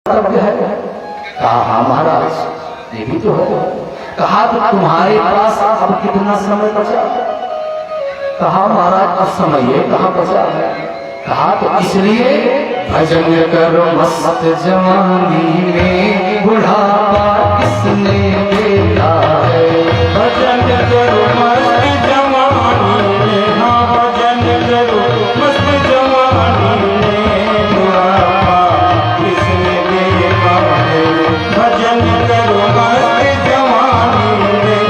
कर्तव्य है? कहा हाँ महाराज ये भी तो है। कहा तो तुम्हारे पास अब कितना समय बचा? कहा महाराज अब समय ये कहाँ बचा है? कहा तो इसलिए भजन करो मस्त जवानी में बुढ़ापा किसने देखा है। भजन करो मस्त जवानी में, हाँ भजन करो मस्त जवानी में, बुढ़ापा किसने देखा है। भजन करो मस्त जवानी में,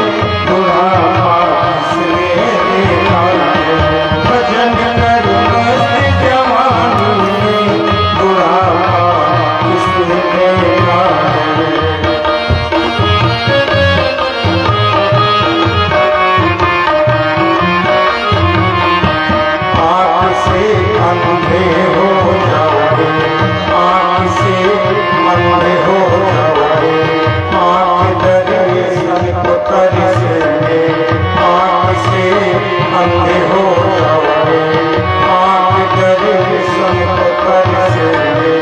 बुढ़ापा किसने देखा है। भजन करो मस्त जवानी में, बुढ़ापा किसने देखा है। आँख से अंधे हो जाओगे, आँख से अंधे हो जाओगे, आँख दर्शन को तरसेंगे। आँख से अंधे हो जाओगे, आँख दर्शन को तरसेंगे।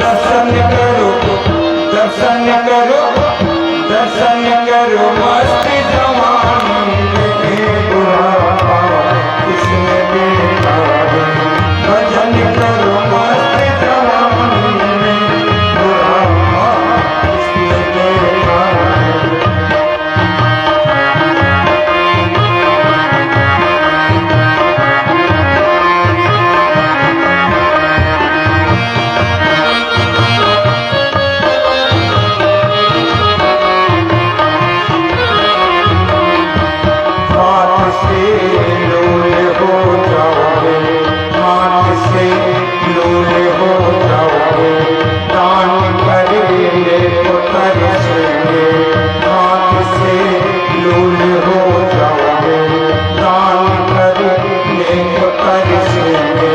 दर्शन करो, दर्शन करो, दर्शन करो मस्त जवानी में, बुढ़ापा किसने देखा है। भजन करो मस्त जवानी में, बुढ़ापा किसने देखा है। हाथ से लूले हो जाओगे, हाथ से लूले हो जाओगे, दान करेंगे तो तरसेंगे। हाथ से लूले हो जाओगे, दान करेंगे तो तरसेंगे।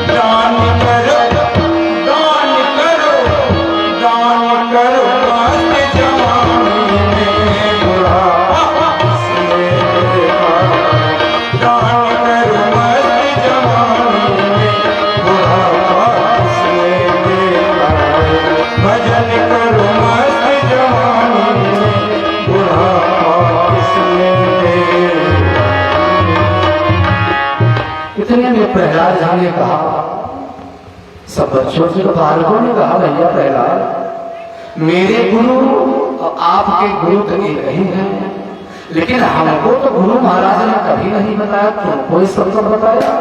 दान करो, दान करो, दान करो मस्त जवानी में, बुढ़ापा किसने देखा है। दान करो मस्त जवानी में, बुढ़ापा किसने देखा है। भजन करो मस्त जवानी में, बुढ़ापा किसने देखा है। इतने में प्रहलाद जी ने कहा, सब बच्चों से तो बालकों ने कहा भैया प्रहलाद मेरे गुरु और आपके गुरु तो एक ही हैं, लेकिन हमको तो गुरु महाराज ने कभी नहीं बताया, तुमको इस सब बताया।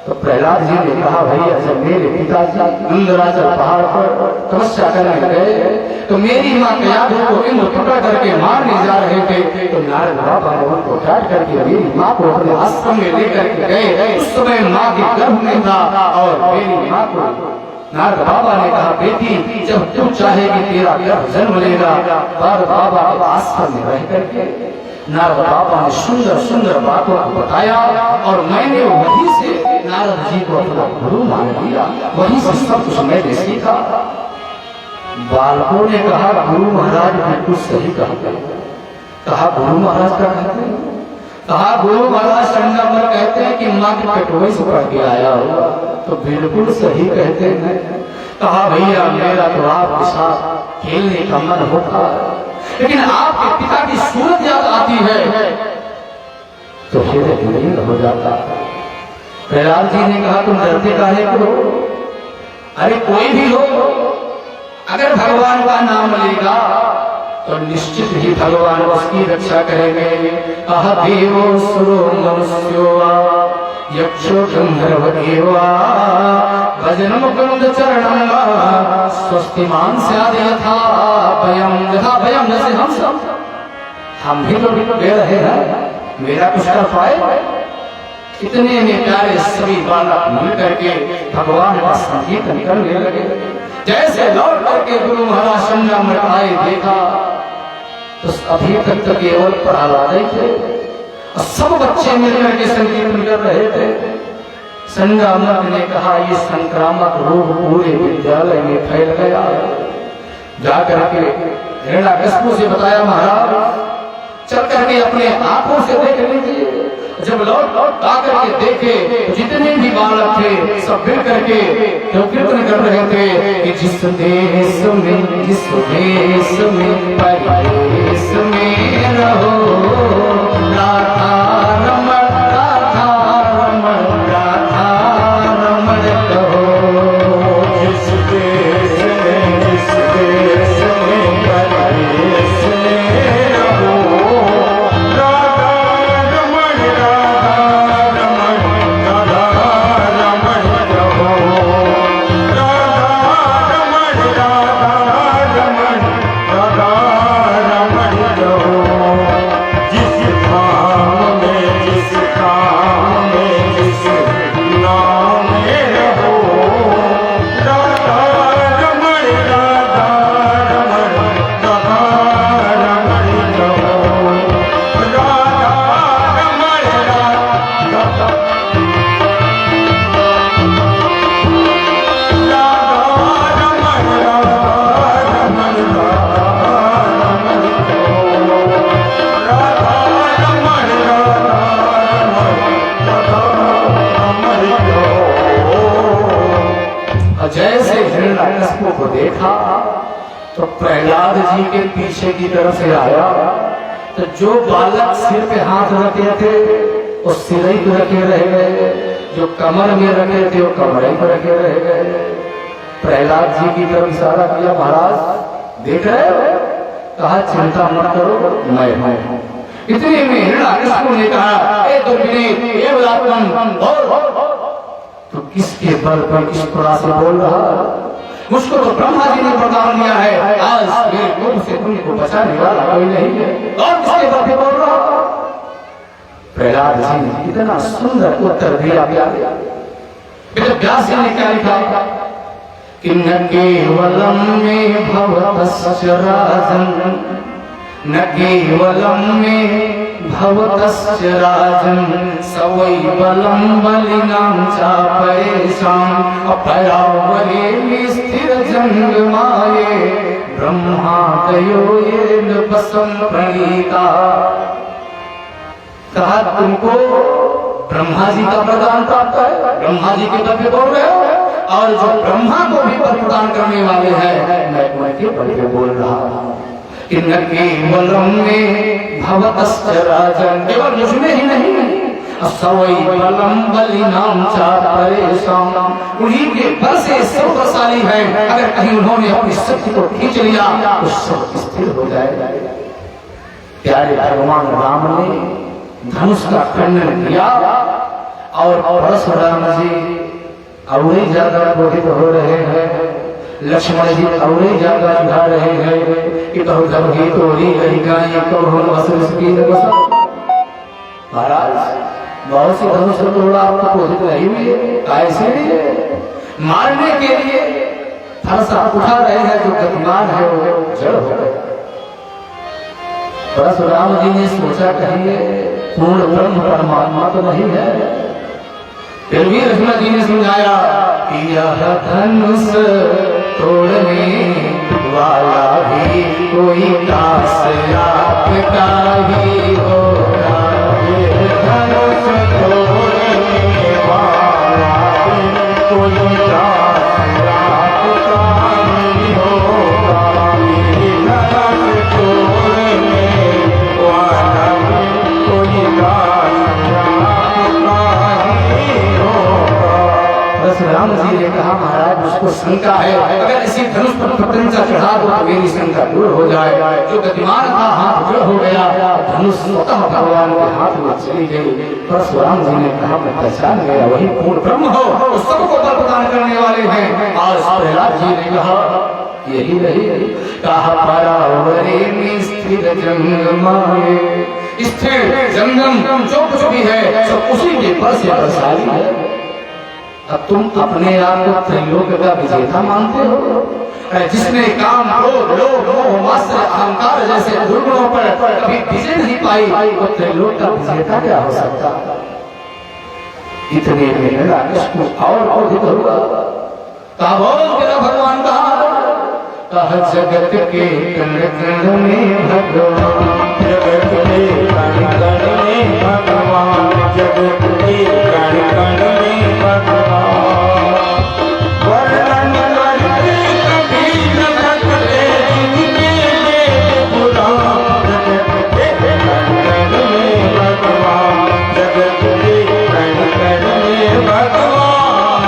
तो प्रहलाद जी ने कहा भैया जब मेरे पिताजी इंद्राचल पहाड़ पर तपस्या करने गए तो मेरी माँ कयाधु को इंद्र पकड़ करके मारने जा रहे थे, तो नारद बाबा ने उनको काट करके मेरी माँ को अपने आश्रम में लेकर के गए। उस समय माँ के गर्भ में था और मेरी माँ को नारद बाबा ने कहा बेटी जब तू चाहेगी तेरा गर्भ जन्म लेगा। नारद बाबा के आश्रम में रह करके नारद बाबा ने सुंदर सुंदर बातों को बताया और मैंने वहीं से नारद जी को अपना गुरु मान लिया, वहीं से सब कुछ मैंने सीखा। बालकों ने कहा गुरु महाराज बिल्कुल सही कहते हैं। कहा गुरु महाराज का कहते हैं? कहा गुरु महाराज संगमरमर कहते हैं कि माँ के पेटोई से पढ़ के आया होगा, तो बिल्कुल सही कहते हैं। कहा भैया मेरा तो आपके साथ खेलने का मन होता है, लेकिन आपके पिता की सूरत याद आती है तो हृदय विलीन हो जाता है। प्रहलाद जी ने कहा तुम डरते काहे को? अरे कोई भी हो अगर भगवान का नाम लेगा तो निश्चित ही भगवान उसकी रक्षा करेंगे। कहा देवो सुरो मनुष्यो वा यक्षो गंधर्व देवा भजन मुकुंद चरणं स्वस्तिमान स्याद् यथा भयम जैसे हम भी तो दे रहे हैं, मेरा कुछ कर पाए। इतने में प्यारे सभी बालक मिल करके भगवान का संकीर्तन करने लगे। जैसे लौट करके गुरु महाराज संगम में आए देखा तो अभी तक तो केवल प्रहलाद ही थे और सब बच्चे मिलकर के संकीर्तन कर रहे थे। संगमक ने कहा ये संक्रामक रोग पूरे विद्यालय में फैल गया। जाकर के हिरण्याकश्यप से बताया महाराज चल करके अपने आंखों से देख लीजिए। जब लौट आकर के देखे तो जितने भी बालक थे सब मिल करके जो कीर्तन कर रहे थे कि जिस देश में परदेश में रहो राधा रमण कहो। जिस देश में परदेश में रहो राधा रमण कहो। राधा रमण कहो। जिस धाम में जिस काम में जिस नाम में रहो राधा रमण कहो। राधा रमण जैसे हिरण्यकश्यप को देखा तो प्रहलाद जी के पीछे की तरफ से आया तो जो बालक सिर पे हाथ रखे थे वो सिर ही पे रखे रह गए, जो कमर में रखे थे वो कमर ही पे रखे रह गए। प्रहलाद जी की तरफ इशारा किया, महाराज देख रहे हो? कहा चिंता मत करो, मैं हूं। इतने में हिरण्यकश्यप ने कहा, ए दुर्विनी, ये बलात्म बोल, तो किसके बल पर किस प्रकार से बोल रहा? मुझको तो ब्रह्मा जी ने वरदान दिया है, आज मेरे कोप से तुमको बचाने वाला कोई नहीं है, और किसके बल पे बोल रहा? प्रहलाद जी ने इतना सुंदर उत्तर दिया। व्यास जी ने क्या लिखा कि न केवलम में भवतस्य राजन, न केवलम में भवतस्य राजन, सवै बलम बलिनां चापयेषां अपरावरे स्थिर जंगमाये ब्रह्मादयो येन वसं प्रणीता। कहा तुमको ब्रह्मा जी का वरदान प्राप्त है, ब्रह्मा जी के बल पे बोल रहे हो, और जो ब्रह्मा को भी वर प्रदान करने वाले हैं मैं उनके बल पे बोल रहा हूं। न केवलम में भवतस्य राजन, केवल मुझमें ही नहीं, सवै बलम बलिनां चापयेषां, उन्हीं के बल से सर्वशाली है, अगर कहीं उन्होंने अपनी शक्ति को खींच लिया तो सब स्थिर हो जाएगा। प्यारे भगवान राम ने धनुष का खंडन किया और परशुराम जी और ज्यादा क्रोधित हो रहे हैं, लक्ष्मण जी और ज्यादा उठा रहे हैं कि तो जब ही तोड़ी गई गाय तो हम महाराज बहुत सी धनुष तोड़ा, आपको क्रोधित नहीं हुई, कैसे मारने के लिए धनुष उठा रहे हैं, जो गतिमान है वो जड़ हो गए। परशुराम जी ने सोचा कहीं पूर्ण ब्रह्म परमात्मा तो नहीं है, फिर भी लक्ष्मण जी ने समझाया कि यह धनुष तोड़ने वाला भी कोई दास आपका ही होगा। धनुष तोड़ने वाला भी कोई दास आपका ही होगा। धनुष तोड़ने वाला भी कोई दास आपका ही होगा। परशुराम जी ने कहा, महाराज मुझको शंका है, अगर इसी धनुष पर प्रत्यंचा चढ़ा दो तो मेरी शंका दूर हो जाए। जो गतिमान था हाथ जुड़ हो गया, धनुष स्वतः भगवान के हाथ में चली गई। परशुराम जी ने कहा, मैं पहचान गया, वही पूर्ण ब्रह्म हो, तो सबको बल प्रदान करने वाले हैं। आज प्रहलाद जी ने कहा यही नहीं, कहा परावरे में स्थिर जंगमाये, स्थिर जंगम जो कुछ भी है सब उसी के बल से बलशाली है। अब तुम अपने आप को त्रैलोक का विजेता मानते हो? जिसने काम, क्रोध, लोभ, मोह, मात्सर्य, अहंकार जैसे दुर्गुणों पर कभी विजय नहीं पाई, वो त्रैलोक का विजेता क्या हो सकता? इतने में कृष्ण और क्रोधित हुआ, कहा बोल तेरा भगवान कहाँ? कहा जगत के कण कण में भगवान, जगत के कण कण में भगवान, जगत के कण कण में भगवान वर्णन करके कभी न थकते जिनके वेद पुराण जगत के कण कण में भगवान जगत के कण कण में भगवान।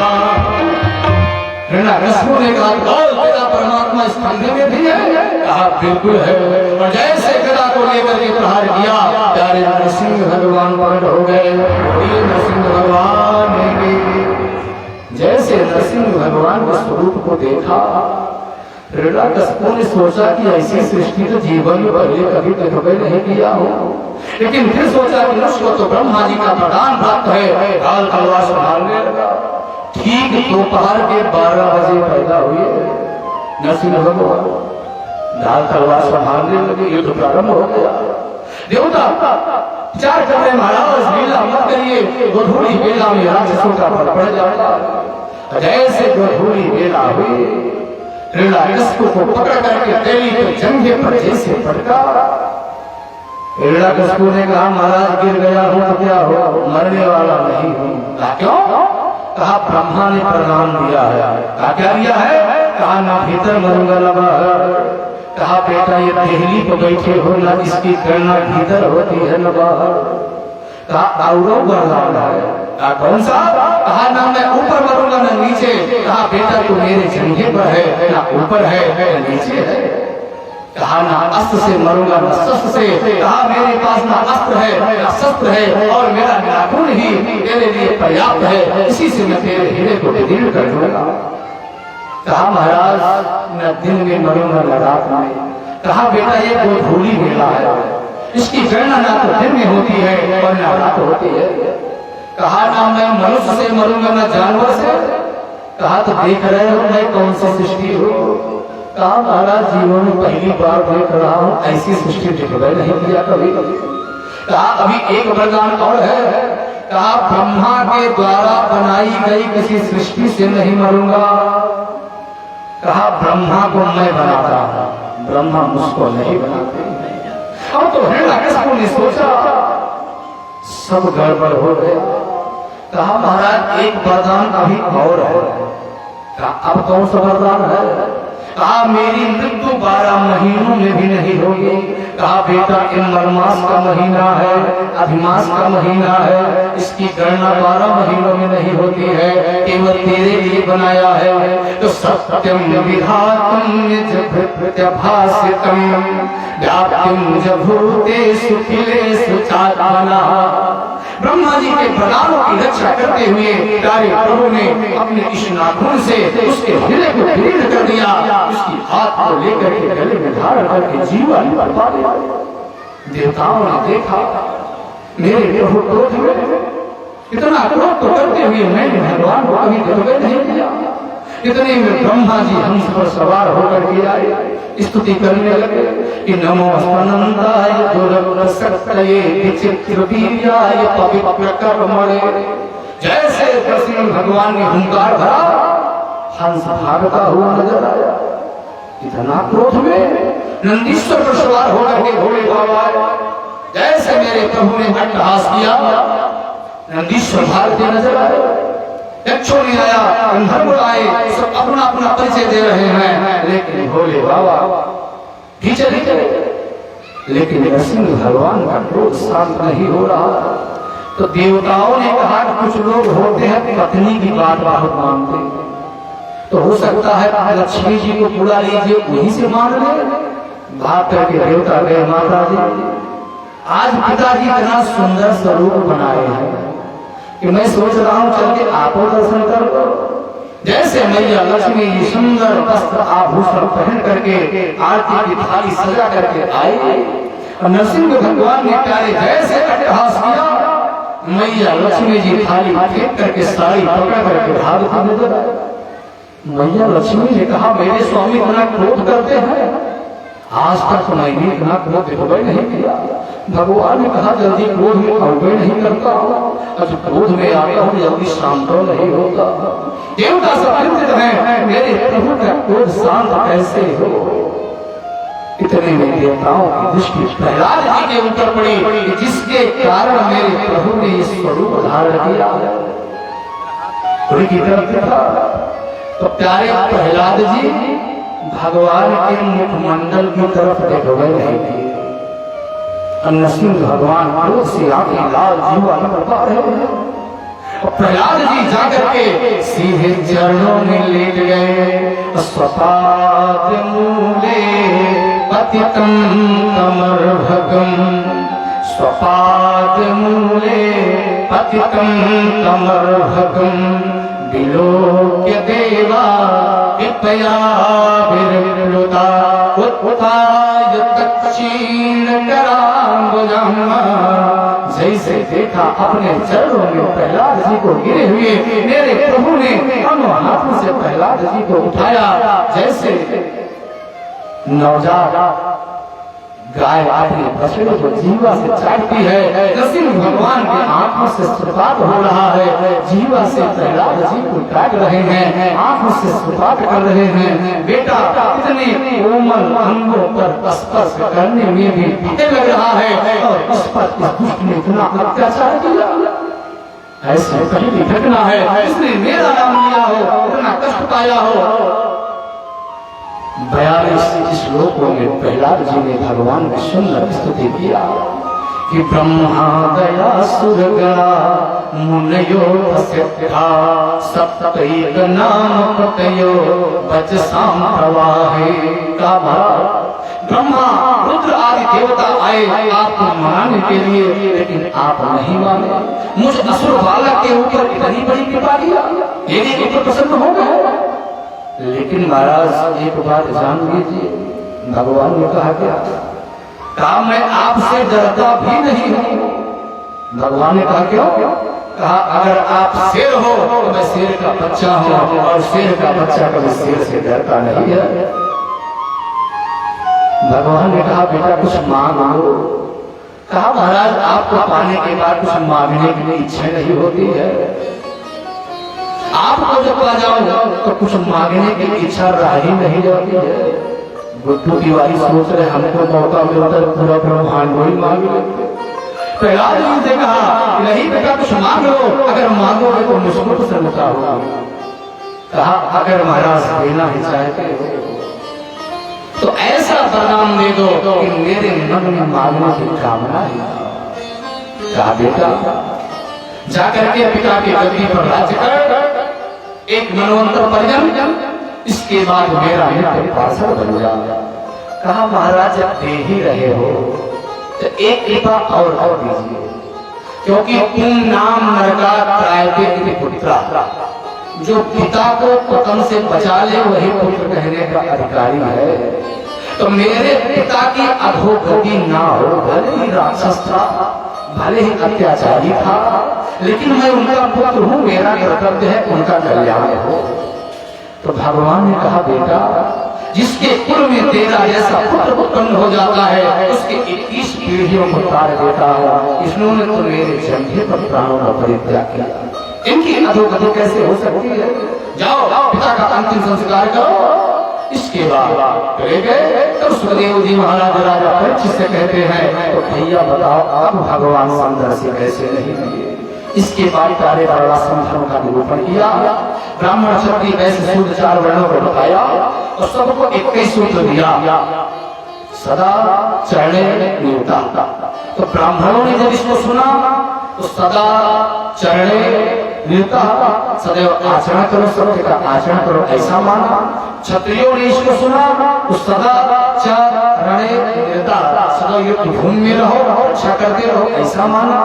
हिरण्यकशिपु ने कहा तेरा परमात्मा इस खंडे में भी है? कहा बिल्कुल है। और जैसे गदा को लेकर के प्रहार किया प्यारे नरसिंह भगवान प्रकट हो गए। ये नरसिंह भगवान ने जैसे नरसिंह भगवान के स्वरूप को देखा हिरण्यकशिपु ने सोचा कि ऐसी सृष्टि तो जीवन में पहले कभी देखा नहीं किया हो, लेकिन फिर सोचा कि उसको तो ब्रह्मा जी का वरदान प्राप्त है। काल तलवार संभालने लगा। ठीक दोपहर के 12 बजे पैदा हुए नरसिंह भगवान। ढाल तलवार संभालने लगे। युद्ध प्रारंभ हो गया। देवता विचार कर रहे महाराज लीला मत करिए, गोधूली बेला में राक्षसों का फल पड़ जाएगा। जैसे गोधूली बेला हुई हिरण्यकशिपु को पकड़ करके तेली पे जंघे पर जैसे पटका। हिरण्यकशिपु ने कहा महाराज गिर गया हूं तो क्या हो, मरने वाला नहीं हूं। कहा क्यों? कहा ब्रह्मा ने प्रदान दिया है। कहा क्या दिया है? कहा ना भीतर मरूंगा न बाहर। कहा बेटा ये देहली पर बैठे हो ना इसकी गणना भीतर होती है न बाहर। कहा औरों वरदान है। कहा कौन सा? कहा ना मैं ऊपर मरूंगा न नीचे। कहा बेटा तू मेरे जंघे पर है ना ऊपर है न नीचे है। कहा ना अस्त्र से मरूंगा न शस्त्र से। कहा मेरे पास ना अस्त्र है ना शस्त्र है और मेरा नाखून ही तेरे लिए पर्याप्त है, इसी से मैं तेरे हृदय को दृढ़ कर दूंगा। कहा महाराज न दिन में मरूंगा न रात में। कहा बेटा ये गोधूली बेला है, इसकी गणना ना तो दिन में होती है और न रात होती है। कहा ना मैं मनुष्य से मरूंगा न जानवर से। कहा तो देख रहे हो मैं कौन सी सृष्टि हूँ। कहा महाराज जीवन में पहली बार देख रहा हूँ, ऐसी सृष्टि दिखवा नहीं किया कभी। कहा अभी एक वरदान और है। कहा ब्रह्मा के द्वारा बनाई गई किसी सृष्टि से नहीं मरूंगा। कहा ब्रह्मा को मैं बनाता हूं, ब्रह्मा मुझको नहीं बनाते। अब तो हिरण्यकशिपु ने सोचा सब गड़बड़ हो गया। कहा महाराज एक वरदान अभी और है। कहा अब कौन सा वरदान है? कहा मेरी मृत्यु 12 महीनों में भी नहीं होगी। कहा बेटा इन मास का महीना है, अधिमास का महीना है, इसकी गणना 12 महीनों में नहीं होती है, केवल तेरे लिए बनाया है। तो सत्यम विधातम प्रत्यभासितम व्याप्तिम च भूतेषु खिलेषु चात्मना। ब्रह्मा जी के वरदानों की रक्षा करते हुए प्यारे प्रभु ने अपने इस नाखून से उसके हृदय को दृढ़ कर दिया। उसकी हाथ को लेकर के गले में धारण करके जीवन बरपा दिया। देवताओं ने देखा मेरे प्रभु क्रोध हुए, इतना क्रोध तो करते हुए मैंने भगवान को कभी देखा नहीं किया। इतने में ब्रह्मा जी हंस पर सवार होकर के आए, स्तुति करने लगे कि नमो अनंताय दुर्गसक्तये विचित्र वीर्याय पवित्र कर्मणे। जैसे कृष्ण भगवान ने हुंकार भरा हंस भागता हुआ नजर आया। इतना क्रोध में नंदीश्वर पर सवार होकर के भोले बाबा जैसे मेरे प्रभु ने अट्टहास किया, नंदीश्वर भागते नजर आए। यक्षों ने आया, गंधर्व आए, सब अपना अपना परिचय दे रहे हैं, लेकिन भोले बाबा पीछे नहीं चले। लेकिन नरसिंह भगवान का क्रोध शांत नहीं हो रहा। तो देवताओं ने कहा कि कुछ लोग होते हैं पत्नी की बात बहुत मानते हैं, तो हो सकता है लक्ष्मी जी को बुला लीजिए, वहीं से मान ले। भाग करके देवता गए माता जी आज पिताजी इतना सुंदर स्वरूप बनाए हैं कि मैं सोच रहा हूँ चल के आपको दर्शन कर लो। जैसे मैया लक्ष्मी जी सुंदर वस्त्र आभूषण पहन करके आरती की थाली सजा करके आई और नरसिंह भगवान ने प्यारे जैसे अट्टहास किया, मैया लक्ष्मी जी थाली फेंक करके साड़ी पकड़ करके भागती नजर आई। मैया लक्ष्मी ने कहा मेरे स्वामी इतना क्रोध करते हैं, आज तक मैंने इतना क्रोध अवगय नहीं किया। भगवान ने कहा जल्दी क्रोध में अवगय नहीं करता हूँ, अब क्रोध में आता हूँ जल्दी शांत नहीं होता। देवता सब चिंतित हैं मेरे प्रभु का क्रोध शांत कैसे हो। इतने में देवताओं की दृष्टि प्रहलाद जी के ऊपर पड़ी कि जिसके कारण मेरे प्रभु ने इस स्वरूप धारण किया। उनकी तरफ देखा तो प्यारे प्रहलाद जी भगवान के मुखमंडल की तरफ देख रहे थे। नरसिंह भगवान क्रोध से आंखें लाल जीवा लपटा रहे हैं। प्रहलाद जी जाकर के सीधे चरणों में लेट गए। स्वपाद मूले पतितं कमर्भगं, स्वपाद मूले पतितं कमर्भगं, विलोक्य देवा कृपया विरृता, उत्थाय दक्षिणकराम्बुजं। जैसे देखा अपने चरणों में प्रहलाद जी को गिरे हुए मेरे प्रभु ने दोनों हाथों से प्रहलाद जी को उठाया, जैसे नवजात गाय अपने बछड़े को जीवा से चाटती है। नरसिंह भगवान के आंखों से सुपात हो रहा है, जीवा से प्रहलाद जी को काट रहे हैं, आंखों से सुपात कर रहे हैं। बेटा इतने कोमल अंगों पर स्पर्श करने में भी भीतर लग रहा है और इस पर इस दुष्ट ने इतना अत्याचार किया। ऐसी पहली घटना है इसने मेरा नाम लिया हो, इतना कष्ट पाया हो। 42 श्लोकों में प्रहलाद जी ने भगवान की सुंदर स्तुति किया कि ब्रह्मा दया सुरगणा मुनयो सिद्धा सप्तैक नाम पतयो वचसाम प्रवाहे। का ब्रह्मा रुद्र आदि देवता आए आपको मनाने के लिए, लेकिन आप नहीं माने। मुझ असुर बालक के ऊपर इतनी बड़ी कृपा किया, मेरे ऊपर प्रसन्न हो गए। लेकिन महाराज एक बात जान लीजिए, भगवान ने कहा क्या? कहा मैं आपसे डरता भी नहीं हूं। भगवान ने कहा क्यों? कहा अगर आप शेर हो तो मैं शेर का बच्चा हूं, और शेर का बच्चा कभी शेर से डरता नहीं है। भगवान ने कहा बेटा कुछ मांगो। कहा महाराज आपको पाने के बाद कुछ मांगने की इच्छा नहीं होती है। आपको जब पा जाओ तो कुछ मांगने की इच्छा रह ही नहीं जाती है। गुड्डू तिवारी सोच रहे हमको मौका मिलता है पूरा ब्रह्मांड ही मांग लेते। प्रहलाद जी से कहा नहीं बेटा कुछ मांग लो, अगर मांगोगे तो मुझको प्रसन्नता होगी। कहा अगर महाराज देना ही चाहते हो तो ऐसा वरदान दे दो कि मेरे मन में मांगने की कामना है। कहा बेटा जाकर के पिता की गद्दी पर राज्य कर, एक मनवंतर परिजन, इसके बाद मेरा नित्य पार्षद बन जा। कहा महाराज जब दे ही रहे हो तो एक कृपा और दीजिए, क्योंकि तुम नाम नरका त्रायते पुत्रा, जो पिता को पतन से बचा ले वही पुत्र कहने का अधिकारी है। तो मेरे पिता की अधोगति ना हो, भले ही राक्षस था, भले ही अत्याचारी था, लेकिन मैं उनका पुत्र हूं, मेरा कर्तव्य है उनका कल्याण हो। तो भगवान ने कहा बेटा जिसके कुल में तेरा जैसा पुत्र उत्पन्न हो जाता है उसके 21 पीढ़ियों को तार देता हूं। इन्होंने तो मेरे जंघे पर प्राणों का परित्याग किया, इनकी अधोगति कैसे हो सकती है? जाओ पिता का अंतिम संस्कार करो। इसके बाद चले गए तो सुखदेव जी महाराज राजा परीक्षित से कहते हैं तो भैया बताओ अब भगवान अंदर से कैसे नहीं दिए। इसके बाद सारे वर्णाश्रम धर्म का निरूपण किया, ब्राह्मण क्षत्रिय वैश्य शूद्र 4 वर्णों को बताया और सबको 21 सूत्र दिया। सदा चरणे नियुक्ता। तो ब्राह्मणों ने जब इसको सुना तो सदा चरणे नियुक्ता, सदैव आचरण करो, सत्य का आचरण करो ऐसा माना। क्षत्रियों ने इसको सुना तो सदा चरणे नियुक्ता, सदा युद्ध भूमि में रहो, रक्षा करते रहो ऐसा माना।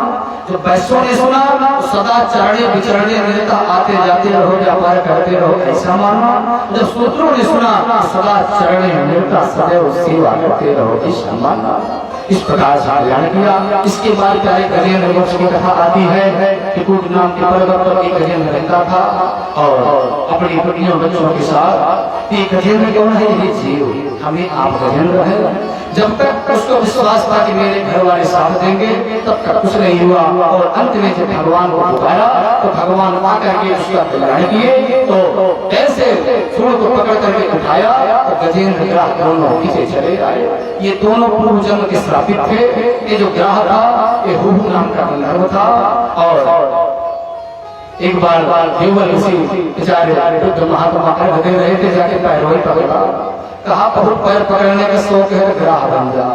जो वैश्यों ने सुना तो सदा चरणे विचरणे नियुक्ता, आते जाते रहो, व्यापार करते रहो ऐसा माना। जब शूद्रों ने सुना तो सदा चरणे नियुक्ता, सदैव सेवा करते रहो ऐसा माना। इस प्रकार से कल्याण किया। इसके बाद प्यारे गजेंद्र वंश की कथा आती है कि कूट नाम के पर्वत पर एक गजेंद्र रहता था और अपनी पत्नियों बच्चों के साथ। एक गजेंद्र क्यों है ये जीव, हमें आप गजेंद्र है। जब तक उसको विश्वास था कि मेरे घर वाले साथ देंगे तब तक कुछ नहीं हुआ, और अंत में जब भगवान को पुकारा तो भगवान आकर के उसका कल्याण किए। तो कैसे सूर्य को पकड़ करके उठाया तो गजेंद्र ग्राह दोनों पीछे चले आए। ये दोनों पूर्व जन्म के श्रापित थे। ये जो ग्राह था ये हुबु नाम का गंधर्व था। और एक बार केवल उसी बेचारे बुद्ध महात्मा खड़े रहे थे, जाके पैरों ही पकड़ा, कहा बहुत पैर पकड़ने का शौक है ग्राह बन जा।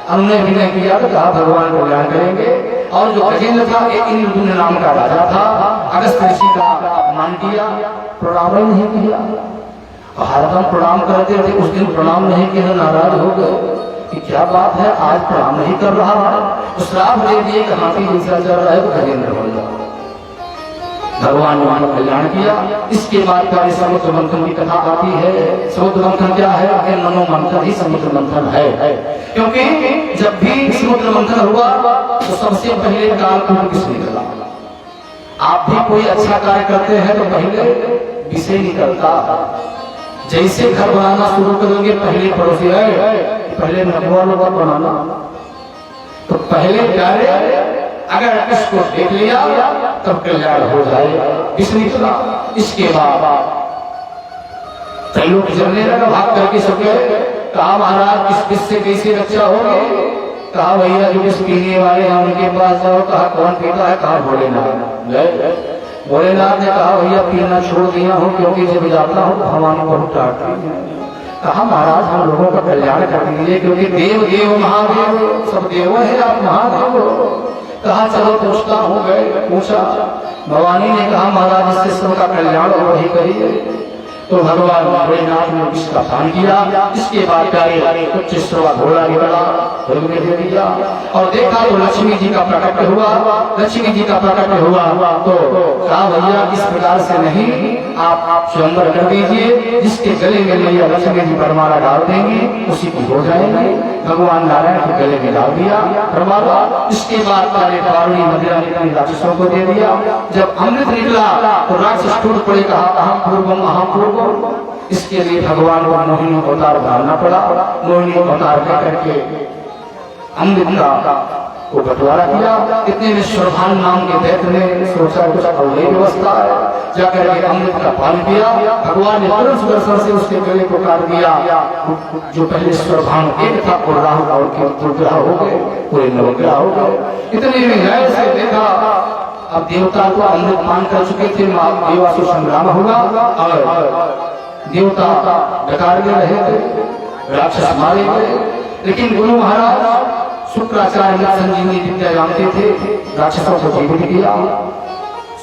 हमने भी नहीं किया तो कहा भगवान को ज्ञान करेंगे। और जो गजेंद्र था एक इंद्रदुम्न नाम का राजा था। अगस्त ऋषि का अपमान किया, प्रणाम ही नहीं किया। हरदम प्रणाम करते थे, उस दिन प्रणाम नहीं किया, नाराज हो गए कि क्या बात है आज प्रणाम नहीं कर रहा। तो श्राप दे दिए कि हाथी दूसरा चल रहा है तो गजेंद्र बन जाओ। भगवान ने मानव कल्याण किया। इसके बाद का समुद्र मंथन की कथा आती है। समुद्र मंथन क्या है? आखिर मनो मंथन ही समुद्र मंथन है। क्योंकि जब भी समुद्र मंथन हुआ तो सबसे पहले कालकूट विष निकला। आप भी कोई अच्छा कार्य करते हैं तो पहले विषय निकलता। जैसे घर बनाना शुरू करोगे पहले पड़ोसी है, पहले नबुआ लोग बनाना, तो पहले कार्य अगर इसको देख लिया तब कल्याण हो जाए। विष निकला। इसके बाद कई लोग जलने लगा, भाग करके सबके कहा महाराज इस विष से कैसे रक्षा होगी? कहा भैया जो विष पीने वाले हैं उनके पास जाओ। कहा कौन पीता है? कहा भोलेनाथ। भोलेनाथ ने कहा भैया पीना छोड़ दिया हूँ क्योंकि जब जाता हूँ तो हमारी बहुत डांटती है। कहा महाराज हम लोगों का कल्याण कर दीजिए क्योंकि देव देव महादेव सब देव है, आप महादेव हो। कहा चलो पूछता हूँ। गए पूछा, भवानी ने कहा महाराज इससे सबका कल्याण और ही करिए। तो भगवान भोलेनाथ ने इसका पान किया। इसके बाद प्यारे उच्च स्वर घोड़ा निकला, ने दे दिया और देखा तो लक्ष्मी जी का प्रकट हुआ। लक्ष्मी जी का प्रकट हुआ तो कहा भैया इस प्रकार से नहीं, आप स्वयंवर कर दीजिए। जिसके गले में मैया लक्ष्मी जी वरमाला डाल देंगी उसी को हो जाएंगे। भगवान नारायण के गले में डाल दिया वरमाला। इसके बाद प्यारे पार्वती मदिरा ने राक्षसों को दे दिया। जब अमृत निकला तो राक्षस टूट पड़े, कहा अहम पूर्वम अहम पूर्वम। इसके लिए भगवान को मोहिनी अवतार डालना पड़ा। मोहिनी अवतार करके अमृत का को बंटवारा किया। इतने में सुरभान नाम के दैत्य ने सोचा कुछ अवैध व्यवस्था है, जाकर के अमृत का पान किया। भगवान ने तुरंत सुदर्शन से उसके गले को काट दिया। जो पहले सुरभान एक था और राहु और के दुर्ग्रह हो गए, पूरे नवग्रह हो गए। इतने में न्याय से देखा अब देवता को अमृत पान कर चुके थे, देवासुर संग्राम होगा और देवता डकार में रहे थे, राक्षस मारे गए। लेकिन गुरु महाराज शुक्राचार्य संजीवनी विद्या जानते थे, राक्षसों को जीवित किया।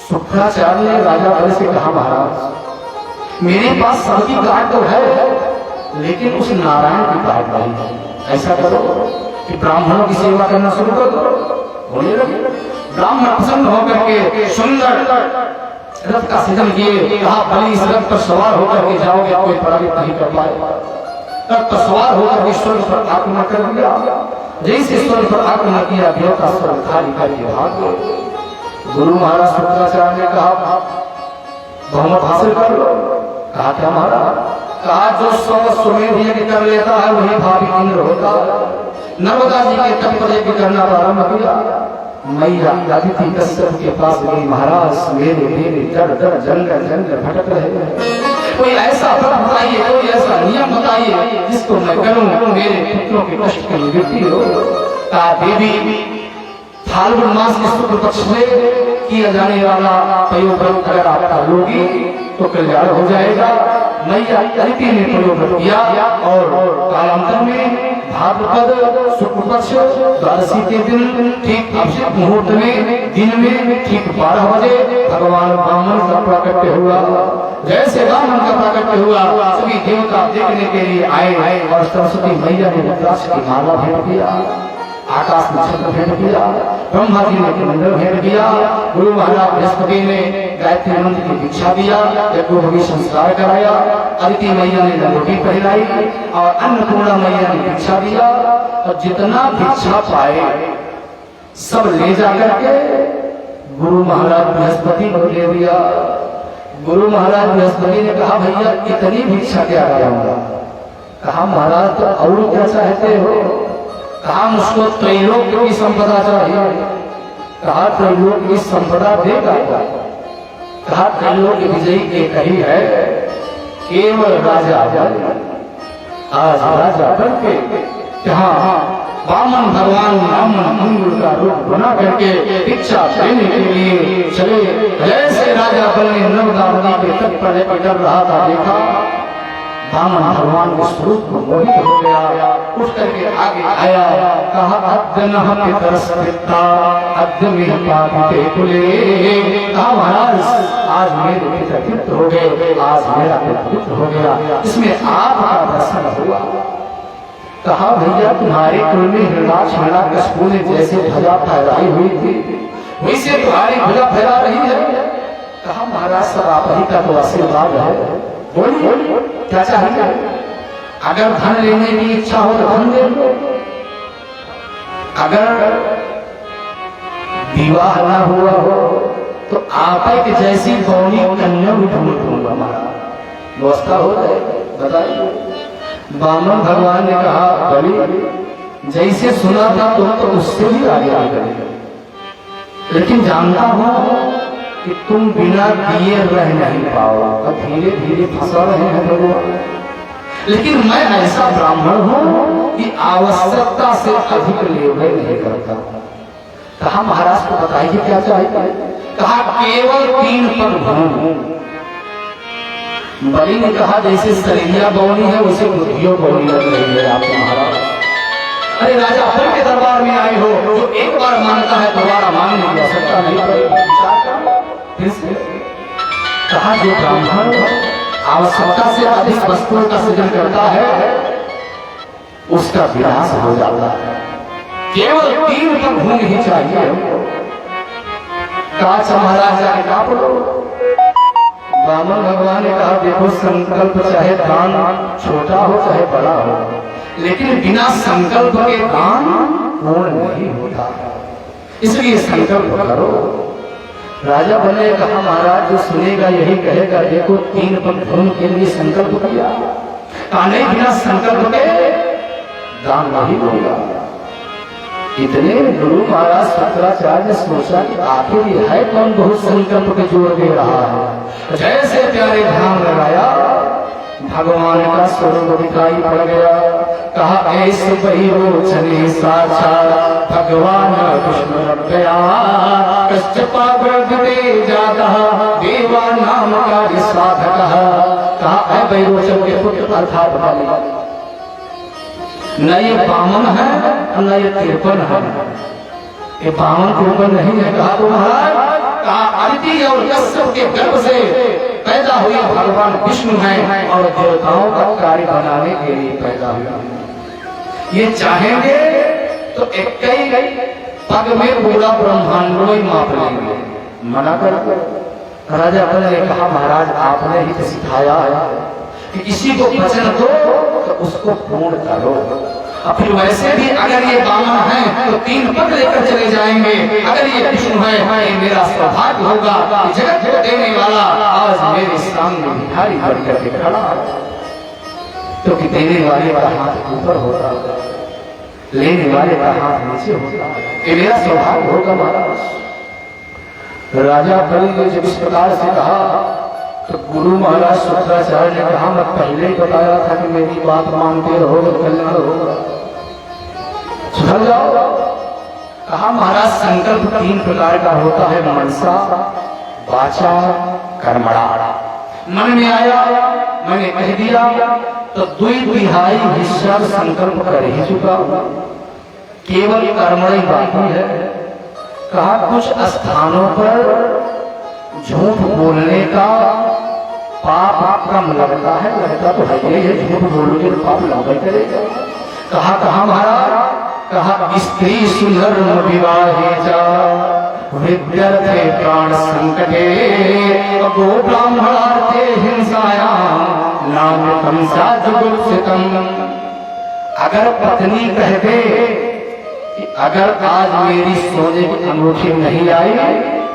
शुक्राचार्य ने राजा भर से कहा महाराज मेरे पास सबकी काट तो है लेकिन उस नारायण की काट नहीं है। ऐसा करो कि ब्राह्मणों की सेवा करना शुरू कर दो। होने लगे। ब्राह्मण प्रसन्न होकर के सुंदर रथ का सृजन किए। कहा बलि इस रथ पर सवार होकर के जाओगे, कोई पराजित नहीं कर पाएगा। रथ पर सवार होकर के स्वर्ग पर आक्रमण कर दिया। जैसे स्वर्ग पर आक्रमण किया देवता स्वर्ग खाली करके भाग गए। गुरु महाराज शुक्राचार्य ने कहा बहुमत हासिल कर लो। कहा क्या महाराज? कहा जो स्वमेध यज्ञ कर लेता है वही भावी इंद्र होता है। नर्मदा जी के तट पर यज्ञ करना प्रारंभ किया। मैया अदिति कश्यप के पास गई, महाराज मेरे मेरे दर दर जंगल जंगल भटक रहे हैं, कोई ऐसा व्रत बताइए, कोई ऐसा नियम बताइए जिसको मैं करूं मेरे पुत्रों के कष्ट की निवृत्ति हो। कहा देवी फाल्गुन मास के शुक्ल पक्ष में किया जाने वाला प्रयोग अगर आप कर लोगी तो कल्याण हो जाएगा। मैया अदिति ने प्रयोग किया और कालांतर में भाद्रपद शुक्ल पक्ष द्वादशी के दिन ठीक अभिषेक मुहूर्त में दिन में ठीक 12 बजे भगवान ब्राह्मण का प्राकट्य हुआ। जैसे ब्राह्मण का प्राकट्य हुआ सभी देवता देखने के लिए आए और सरस्वती मैया ने रुद्राक्ष की माला भेंट किया, आकाश में छत्र भेंट किया, ब्रह्मा जी ने मंडल भेंट किया, गुरु महाराज बृहस्पति ने गायत्री मंत्र की दीक्षा दिया, यज्ञोपवीत संस्कार कराया, अदिति मैया ने लंगोटी पहनाई और अन्नपूर्णा मैया ने दीक्षा दिया। और जितना दीक्षा पाए सब ले जाकर के गुरु महाराज बृहस्पति को दे दिया। गुरु महाराज बृहस्पति ने कहा भैया इतनी दीक्षा क्या करूंगा? कहा महाराज तो और क्या चाहते हो? कहा मुझको त्रैलोक्य की संपदा चाहिए। कहा त्रैलोक्य की संपदा देगा? कहा त्रिलोक विजयी एक ही है, केवल राजा बन। आज राजा बन के जहाँ वामन भगवान ब्राह्मण मंगल का रूप बना करके भिक्षा देने के लिए चले। जैसे राजा बल ने नर्मदा नदी के तट पर चल रहा था, देखा वामन भगवान के स्वरूप को मोहित हो गया, उठ करके आगे आया, कहा अद्य नह पितरस पिता अद्य मेरे पापिते कुले। कहा महाराज आज मेरे पिता पितृ हो गए, आज मेरा पितृ हो गया, इसमें आपका दर्शन हुआ। कहा भैया तुम्हारे कुल में हिरण्याकशिपु ने जैसे ध्वजा फहराई हुई थी वैसे तुम्हारी ध्वजा फहरा रही है। कहा महाराज सब आप ही का तो आशीर्वाद है, बोलिए क्या चाहिए? अगर धन लेने की इच्छा हो तो धन दे दो, अगर विवाह न हुआ हो तो आप एक जैसी गौरी कन्या भी ढूंढ दूंगा, महाराज व्यवस्था हो जाए, बताइए। वामन भगवान ने कहा बलि जैसे सुना था तुम तो उससे भी आगे आ गए, लेकिन जानता हूं कि तुम बिना दिए रह नहीं पाओ, धीरे धीरे फंसा रहे हैं भगवान। लेकिन मैं ऐसा ब्राह्मण हूं कि आवश्यकता से अधिक लेवे नहीं करता। कहा महाराज को बताइए क्या चाहिए? कहा केवल 3 पग भूमि। बलि ने कहा जैसे शरीरिया बौनी है वैसे बुद्धियों बौनी लग रही है आपको महाराज। अरे राजा फिर के दरबार में आए हो, जो एक बार मानता है दोबारा मानने की आवश्यकता नहीं पड़ेगी। कहा जो ब्राह्मण आवश्यकता से अधिक वस्तुओं का सृजन करता है उसका विनाश हो जाता है। केवल 3 पग भूमि ही चाहिए हमको। कहा महाराज जाके कहा पढ़ो। वामन भगवान ने कहा देखो संकल्प चाहे दान छोटा हो चाहे बड़ा हो, लेकिन बिना संकल्प के दान पूर्ण नहीं होता, इसलिए संकल्प करो। राजा बने कहा महाराज जो सुनेगा यही कहेगा देखो 3 पग भूमि के लिए संकल्प किया, कहा नहीं बिना संकल्प के दान नहीं होगा। इतने गुरु महाराज शंकराचार्य ने सोचा कि आखिर ये है कौन बहुत संकल्प के जोड़ दे रहा है। जैसे प्यारे ध्यान लगाया भगवान का स्वरूप दिखाई पड़ गया। कहा ऐसे वही रोचने साक्षात भगवान कृष्ण गया कश्यपा जाता देवा नाम का साधक। कहा वैरोचन के पुत्र अर्थात बलि न ये बामन है न ये तिरपन है, ये बामन तिरपन नहीं है। कहा तो महाराज कहा अदिति और कश्यप के गर्भ से पैदा हुए भगवान विष्णु हैं और देवताओं का कार्य बनाने के लिए पैदा हुए। ये चाहेंगे तो एक ही पग में पूरा ब्रह्मांड ही माप लेंगे, मना कर। राजा बल ने कहा महाराज आपने ही तो सिखाया है कि किसी को वचन दो तो उसको पूर्ण करो। और फिर वैसे भी अगर ये बामन है तो 3 पग लेकर चले जाएंगे, अगर ये विष्णु है ये मेरा सौभाग्य होगा कि जगत को देने वाला आज मेरे सामने भिखारी बनकर के खड़ा है। तो कि देने वाले का हाथ ऊपर होता है, लेने वाले का हाथ नीचे होता है, ये मेरा सौभाग्य होगा महाराज। राजा बलि ने जब इस प्रकार से कहा तो गुरु महाराज शंकराचार्य ने कहा मैं पहले ही बताया था कि मेरी बात मानते रहो तो कल्याण होगा, सुधर जाओ। कहा महाराज संकल्प 3 प्रकार का होता है, मनसा वाचा कर्मणा। मन में आया मैंने कह दिया तो 2/3 हिस्सा संकल्प कर ही चुका, केवल कर्मणा बाकी है। कहा कुछ स्थानों पर झूठ बोलने का पाप कम लगता है, लगता तो है ये झूठ बोलोगे तो पाप लंबा करेगा। कहा कहा महाराज? कहा स्त्री सुंदर विवाहे जा विद्यार्थे प्राण संकटे गो ब्राह्मणार्थे हिंसाया नाम कंसा जुगुप्सितम। अगर पत्नी कह दे कि अगर आज मेरी सोने की अंगूठी नहीं आई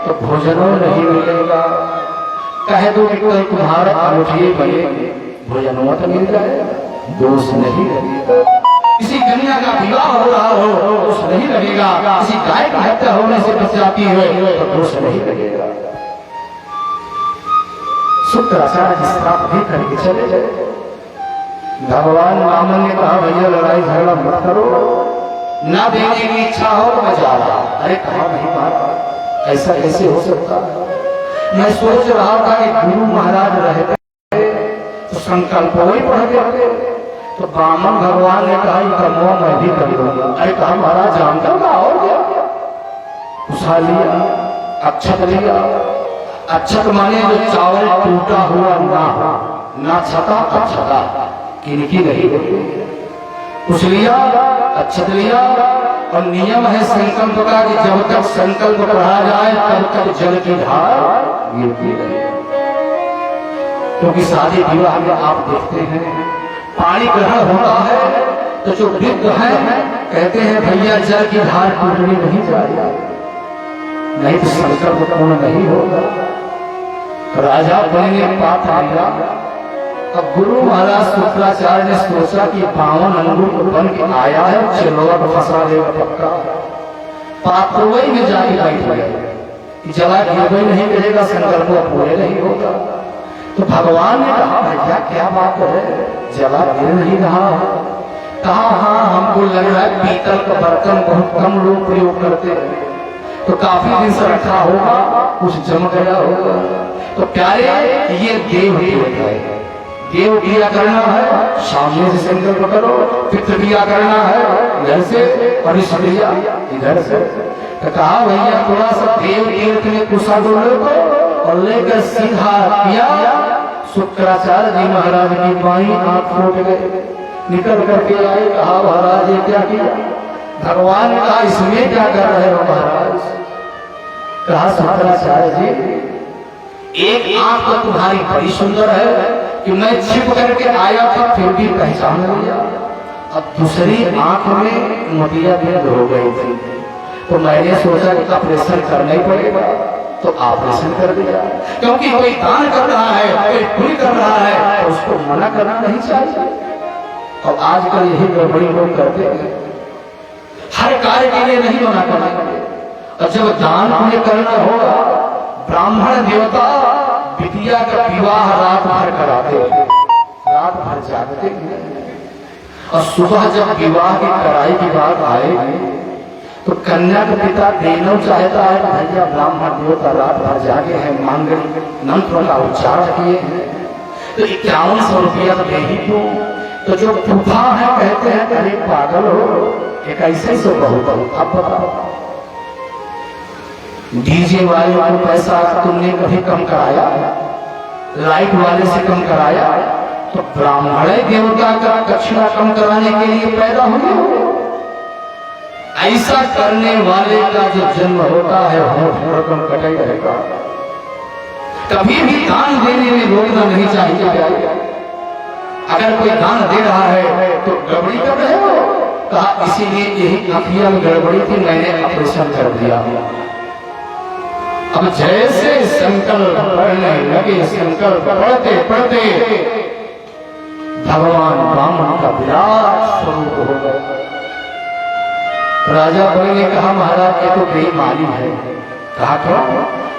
तो भोजनों नहीं मिलेगा, कह दो कि कल तुम्हारा अंगूठी बनेगी भोजनों तो मिल जाएगा, दोष नहीं लगेगा। किसी कन्या का विवाह हो रहा हो दोष नहीं लगेगा, किसी गाय की हत्या होने से बच जाती है तो दोष नहीं लगेगा। शुक्राचार्य जी श्राप भी करके चले गए। भगवान वामन ने कहा भैया लड़ाई झगड़ा मत करो, ना देने की इच्छा हो तो मैं जा रहा। अरे कहा नहीं बात, ऐसा कैसे हो सकता है? मैं सोच रहा था कि गुरु महाराज रहते तो संकल्प वही पढ़ के, तो ब्राह्मण भगवान ने कहा कर्मों मैं भी कर लूंगा। अरे कहा महाराज जानता होगा और क्या? उठा लिया, अक्षत लिया। अक्षत माने जो चावल टूटा हुआ ना छता अक्षता, किनकी नहीं कुछ लिया, अक्षत लिया। और नियम है संकल्प का कि जब तक संकल्प पढ़ा जाए तब तक जल की धार गिरती रहे। क्योंकि शादी विवाह में आप देखते हैं पानी ग्रहण होता है तो जो वृद्ध है कहते हैं भैया जल की धार टूटनी नहीं चाहिए, नहीं तो संकल्प पूर्ण नहीं होगा। राजा बने ने पात्र लिया। अब गुरु महाराज शुक्राचार्य ने सोचा कि 52 अंगुल बन के आया है, चिल्लोड़ा को फंसा देगा पक्का। पात्र वही में जाके बैठ गए, जला गिर नहीं करेगा, संकल्प पूरे नहीं होगा। तो भगवान ने कहा भैया क्या बात है, जला गिर नहीं रहा? कहा हाँ हमको लग रहा है पीतल का बर्तन बहुत कम लोग प्रयोग करते हैं, तो काफी दिन से रखा होगा, कुछ जम गया होगा। तो प्यारे ये देव है, देव क्रिया करना है सामने से संकल्प करो, पितृ क्रिया करना है इधर से और इस क्रिया इधर से। तो कहा भैया थोड़ा सा देव के लिए कुशा डोले को और लेकर सीधा किया। शुक्राचार्य जी महाराज की बाई आंख फूट गए, निकल करके आए। कहा महाराज ये क्या किया? भगवान ने कहा इसमें क्या कर रहे हो महाराज? कहा शुक्राचार्य जी एक आंख तो तुम्हारी बड़ी सुंदर है कि मैं छिप करके आया था फिर भी पहचान लिया, अब दूसरी आंख में मोतिया बिंद हो गई थी, तो मैंने सोचा कि ऑपरेशन करना ही पड़ेगा, तो ऑपरेशन कर दिया। क्योंकि कोई दान कर रहा है, कोई पुण्य कर रहा है, तो उसको मना करना नहीं चाहिए। और आजकल यही गड़बड़ी लोग करते हैं, हर कार्य के लिए नहीं मना करना। और जब दान पुण्य करना होगा, ब्राह्मण देवता बिटिया का विवाह रात भर कराते, रात भर जागते, और सुबह जब विवाह की कराई की बात आएगी तो कन्या का पिता देना चाहता है भैया ब्राह्मण देवता रात भर जागे हैं, मांगलिक मंत्र का उच्चारण किए हैं, तो 5100 रुपया दे ही दो। तो जो फूफा है कहते हैं अरे पागल हो, 2100 बहुत अब बताओ। डीजे वाले वाले पैसा तुमने कभी कम कराया? लाइट वाले से कम कराया? तो ब्राह्मण देवता का दक्षिणा कम कराने के लिए पैदा हुए। ऐसा करने वाले का जो जन्म होता है वो रकम कटा ही रहेगा। कभी भी दान देने में रोकना नहीं चाहिए। अगर कोई दान दे रहा है तो गड़बड़ी कर रहे हो, कहा इसीलिए यही अखिया में गड़बड़ी थी, मैंने ऑपरेशन कर दिया। अब जैसे संकल्प पढ़ने लगे, संकल्प पढ़ते पढ़ते भगवान ब्राह्मण का विराट स्वरूप हो गया। राजा बड़े ने कहा महाराज ये तो बेईमानी है। कहा क्यों?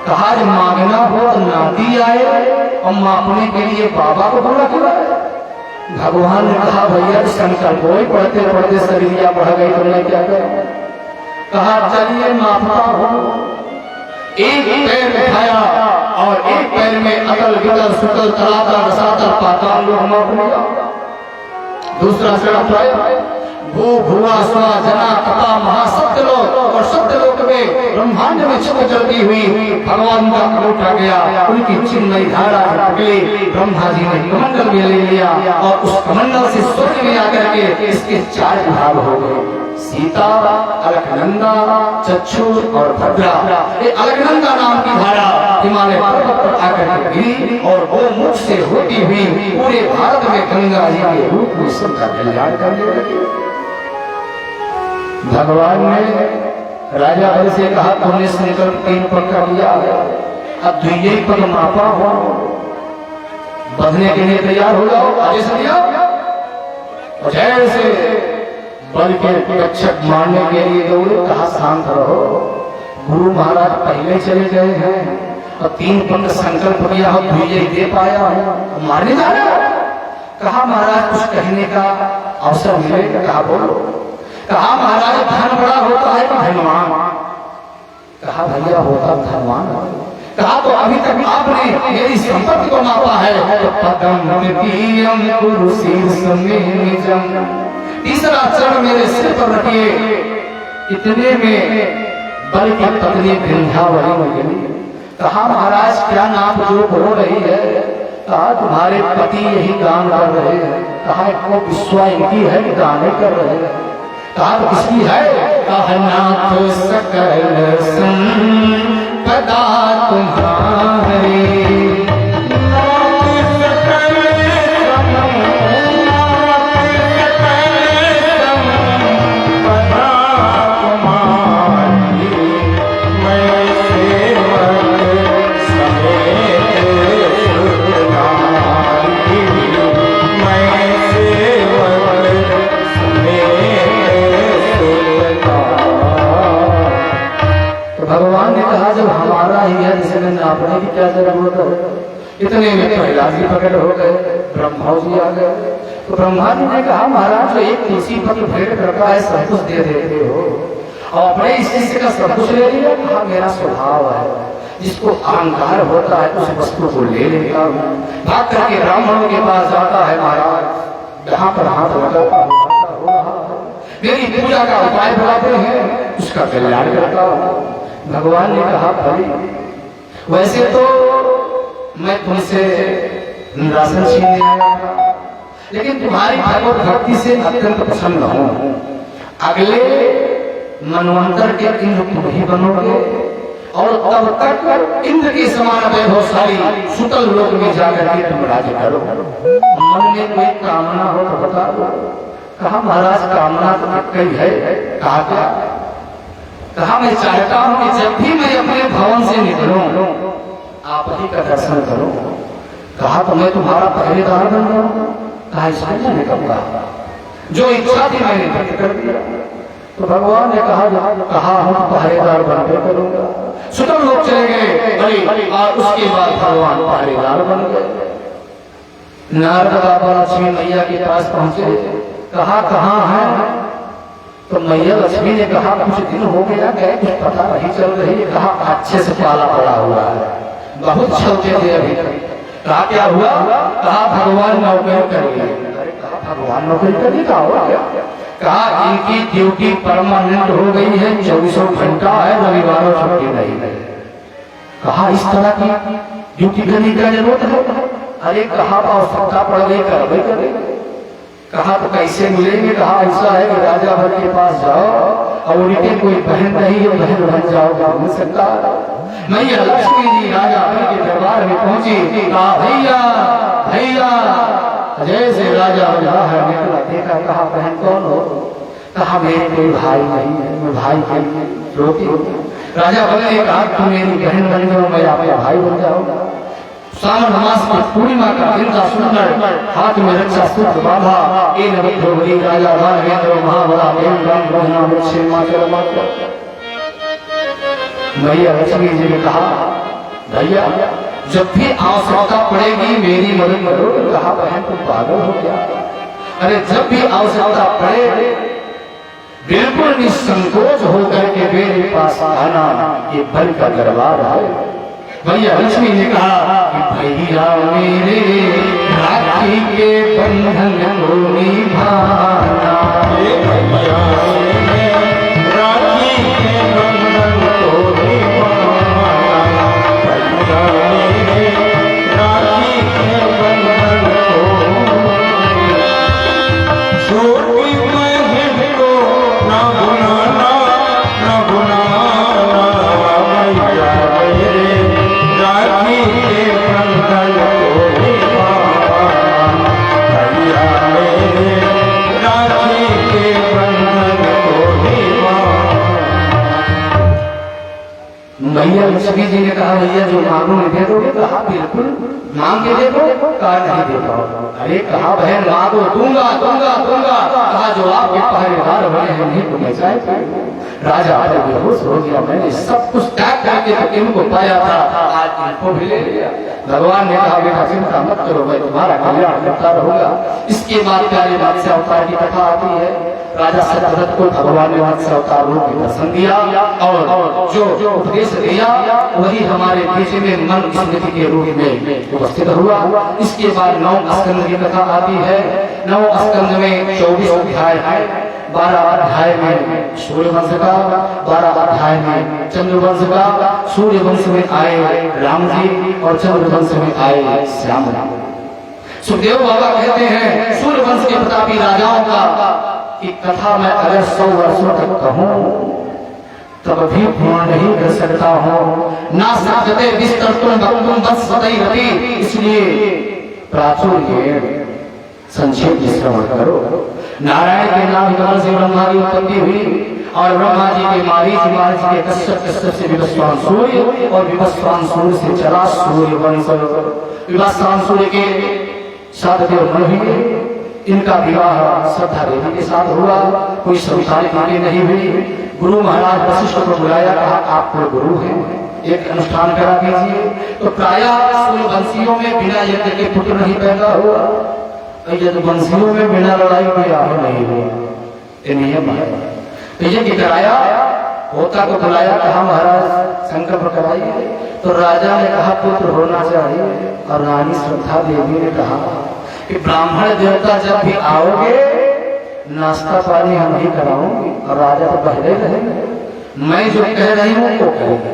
कहा जब मांगना हो तो नाती आए और मापने के लिए बाबा को बुला बुलाए। भगवान ने कहा भैया संकल्प वही पढ़ते पढ़ते शरीरिया बढ़ गई तो मैं क्या करूं? कहा चलिए मापता हूं। एक पैर उठाया और एक पैर में अतल वितल सुतल तलातल रसातल पाताल लोग माप लिया। दूसरा पैर उठाया, भू भुआ स्वा जना तथा महासत्यलोक और सत्यलोक में ब्रह्मांड में छिप चलती हुई भगवान का कमल आ गया। उनकी चिन्मयी धारा निकली, ब्रह्मा जी ने कमंडल में ले लिया और उस कमंडल से स्वर्ग में आकर के इसके 4 भाग हो गए, सीता, अलकनंदा, चक्षु और भद्रा। ये अलकनंदा नाम की धारा हिमालय पर्वत पर आकर गिरी और वो मुख से होती हुई पूरे भारत में गंगा जी के रूप में सबका कल्याण करने लगी। भगवान ने राजा बल से कहा तुमने संकल्प 3 पक्का किया, अब 2 पग मापा हो, बंधने के लिए तैयार हो जाओ। आदेश दिया और जैसे बल के रक्षक मारने के लिए दौड़े, कहा शांत रहो, गुरु महाराज पहले चले गए हैं, और 3 पंख संकल्प किया हो तू ये दे पाया हो, मारने जा रहा है। कहा महाराज कुछ कहने का अवसर मिलेगा, कहा बोलो। कहा महाराज धन बड़ा होता है कि धनवान? कहा भैया होता धनवान। कहा तो अभी तक आपने मेरी संपत्ति को मापा है, तो पदम द्वितीयम गुरु शीर्ष में निजम, तीसरा चरण मेरे सिर पर रखिए। इतने में बल की पत्नी विंध्यावली मिली। कहा महाराज क्या नाम जो हो रही है? कहा तुम्हारे पति यही गान कर रहे हैं। कहा को विश्वा इनकी है कि गाने कर रहे हैं? कहा तो किसकी है? कहा नाथ सकल संपदा तुम्हारी, नापने की क्या जरूरत है? इतने में प्रहलाद जी प्रकट हो गए, ब्रह्मा जी आ गए। तो ब्रह्मा जी ने कहा महाराज जो एक तुलसी पत्र भेंट करता है सब कुछ दे देते हो और अपने इस शिष्य का सब कुछ ले लिया। कहा मेरा स्वभाव है, जिसको अहंकार होता है उस वस्तु को ले लेता हूँ। भाग करके ब्राह्मणों के पास जाता है, महाराज जहाँ पर हाथ लगाता मेरी पूजा का उपाय बताते हैं, उसका कल्याण करता हूँ। भगवान ने कहा भाई वैसे तो मैं तुमसे राशन छीनने आया था, लेकिन तुम्हारी भगवत भक्ति से अत्यंत प्रसन्न हूँ। अगले मनवंतर के इंद्र तुम ही बनोगे और तब तक इंद्र की समान वैभवशाली सुतल लोक में जाकर के तुम राज्य करो। मन में कोई कामना हो तो बता दो। कहा महाराज कामना तो कई है। कहा क्या? कहा मैं चाहता हूं कि जब भी मैं अपने भवन से निकलूं आप ही का दर्शन करूं। कहा तो मैं तुम्हारा पहरेदार बन जाऊंगा। कहा इसमें मैंने कब कहा? जो इच्छा थी मैंने व्यक्त कर दिया। तो भगवान ने कहा हम पहरेदार बनकर करूंगा। सुतल लोग चले गए और उसके बाद भगवान पहरेदार बन गए। नारद बाबा लक्ष्मी मैया के पास पहुंचे। कहा कहाँ है? तो मैया लक्ष्मी ने कहा कुछ दिन हो गया गए, कुछ पता नहीं चल रही है। कहा अच्छे से पाला पड़ा हुआ है, बहुत छोटे थे अभी तक। कहा क्या हुआ? कहा भगवान नौकरी कर लिए। कहा भगवान नौकरी कर लिए? कहा इनकी ड्यूटी परमानेंट हो गई है, 24 घंटा है, रविवार छुट्टी नहीं। कहा इस तरह की ड्यूटी करने की जरूरत है? अरे कहा आवश्यकता पड़ गई करवे करेंगे। कहा तो कैसे मिलेंगे? कहा ऐसा है कि राजा भर के पास जाओ और उनके कोई बहन नहीं है, बहन बन जाओ, मिल सकता। मैया लक्ष्मी जी राजा भर के दरबार में पहुंची। कहा भैया भैया, जैसे राजा बाहर निकला देखा, कहा बहन कौन हो? कहा मेरे कोई भाई नहीं है, मैं भाई के रोती हूँ। राजा भर ने कहा तुम मेरी बहन बन जाओ, मैं आपका भाई बन जाऊंगा। सावन मास की पूर्णिमा का दिन था। सुंदर हाथ में रक्षा सूत्र बांधा, राजा महाबला मैया लक्ष्मी जी ने कहा भैया जब भी आवश्यकता पड़ेगी मेरी मदद करो। कहा बहन तुम पागल हो क्या? अरे जब भी आवश्यकता पड़े बिल्कुल निसंकोच होकर के मेरे पास आना, ये बल का दरबार है। भैया लक्ष्मी ने कहा कि भैया मेरे राखी के बंधन को निभाना, भैया मेरे राखी के बंधन को निभाना, भैया मेरे राखी के बंधन को छोटी बहन को ना भुलाना, ना भुलाना, भैया मेरे राखी के बंधन को निभाना, भैया मेरे राखी के बंधन को निभाना। मैया लक्ष्मी जी ने कहा भैया जो मांगोगे दे दोगे? कहा बिल्कुल मांग के दे दो। कहा नहीं दे पाओ। अरे कहा बहन मांगो, दूंगा दूंगा दूंगा। कहा जो आपके पहरेदार बने हैं, नहीं तो मैं जाए। राजा आज बेहोश हो गया, मैंने सब कुछ त्याग करके इनको पाया था, आज इनको भी ले लिया। भगवान ने कहा बेटा चिंता मत करो, मैं तुम्हारा कल्याण करता रहूंगा। इसके बाद प्यारे मत्स्य अवतार की कथा आती है। राजा सतरथ को भगवान ने मत्स्य अवतार रूप में दर्शन दिया और जो उपदेश दिया वही हमारे बीच में मन स्मृति के रूप में उपस्थित हुआ। इसके बाद 9 स्कंद की कथा आती है। 9 स्कंद में 24 अध्याय है। 12 अध्याय में सूर्य वंश का, 12 अध्याय में चंद्र वंश का। सूर्य वंश में आए राम जी और चंद्र वंश में आए श्याम राम। सुखदेव बाबा कहते हैं सूर्य वंश के प्रतापी राजाओं का की कथा मैं अगर 100 वर्षों तक कहूं तब भी पूर्ण नहीं कर सकता हूं। ना साधते विस्तर तुम भक्तुम बस सतई रति, इसलिए प्राचुर्य संक्षेप श्रवण करो। नारायण के नाम कमल से ब्रह्मा की उत्पत्ति हुई और ब्रह्मा जी के मारीच, मारीच के कश्यप से विवस्वान सूर्य और विवस्वान सूर्य से चला सूर्य वंश। विवस्वान सूर्य के साथ देव मन हुए, इनका विवाह श्रद्धा देवी के साथ हुआ। कोई संतान पानी नहीं हुई। गुरु महाराज वशिष्ठ को बुलाया, कहा आप तो गुरु हैं, एक अनुष्ठान करा दीजिए। तो प्रायः सूर्यवंशियों में बिना यज्ञ के पुत्र नहीं पैदा हुआ, यदुवंशियों में बिना लड़ाई विवाह नहीं हुआ, ये नियम है। तो यज्ञ कराया, होता को बुलाया, कहा महाराज संकल्प कराइए। तो राजा ने कहा पुत्र होना चाहिए और रानी श्रद्धा देवी ने कहा कि ब्राह्मण देवता जब भी आओगे नाश्ता पानी हम ही कराऊंगी। और राजा तो पहले रहेंगे, मैं जो कह रही हूँ वो कहेंगे।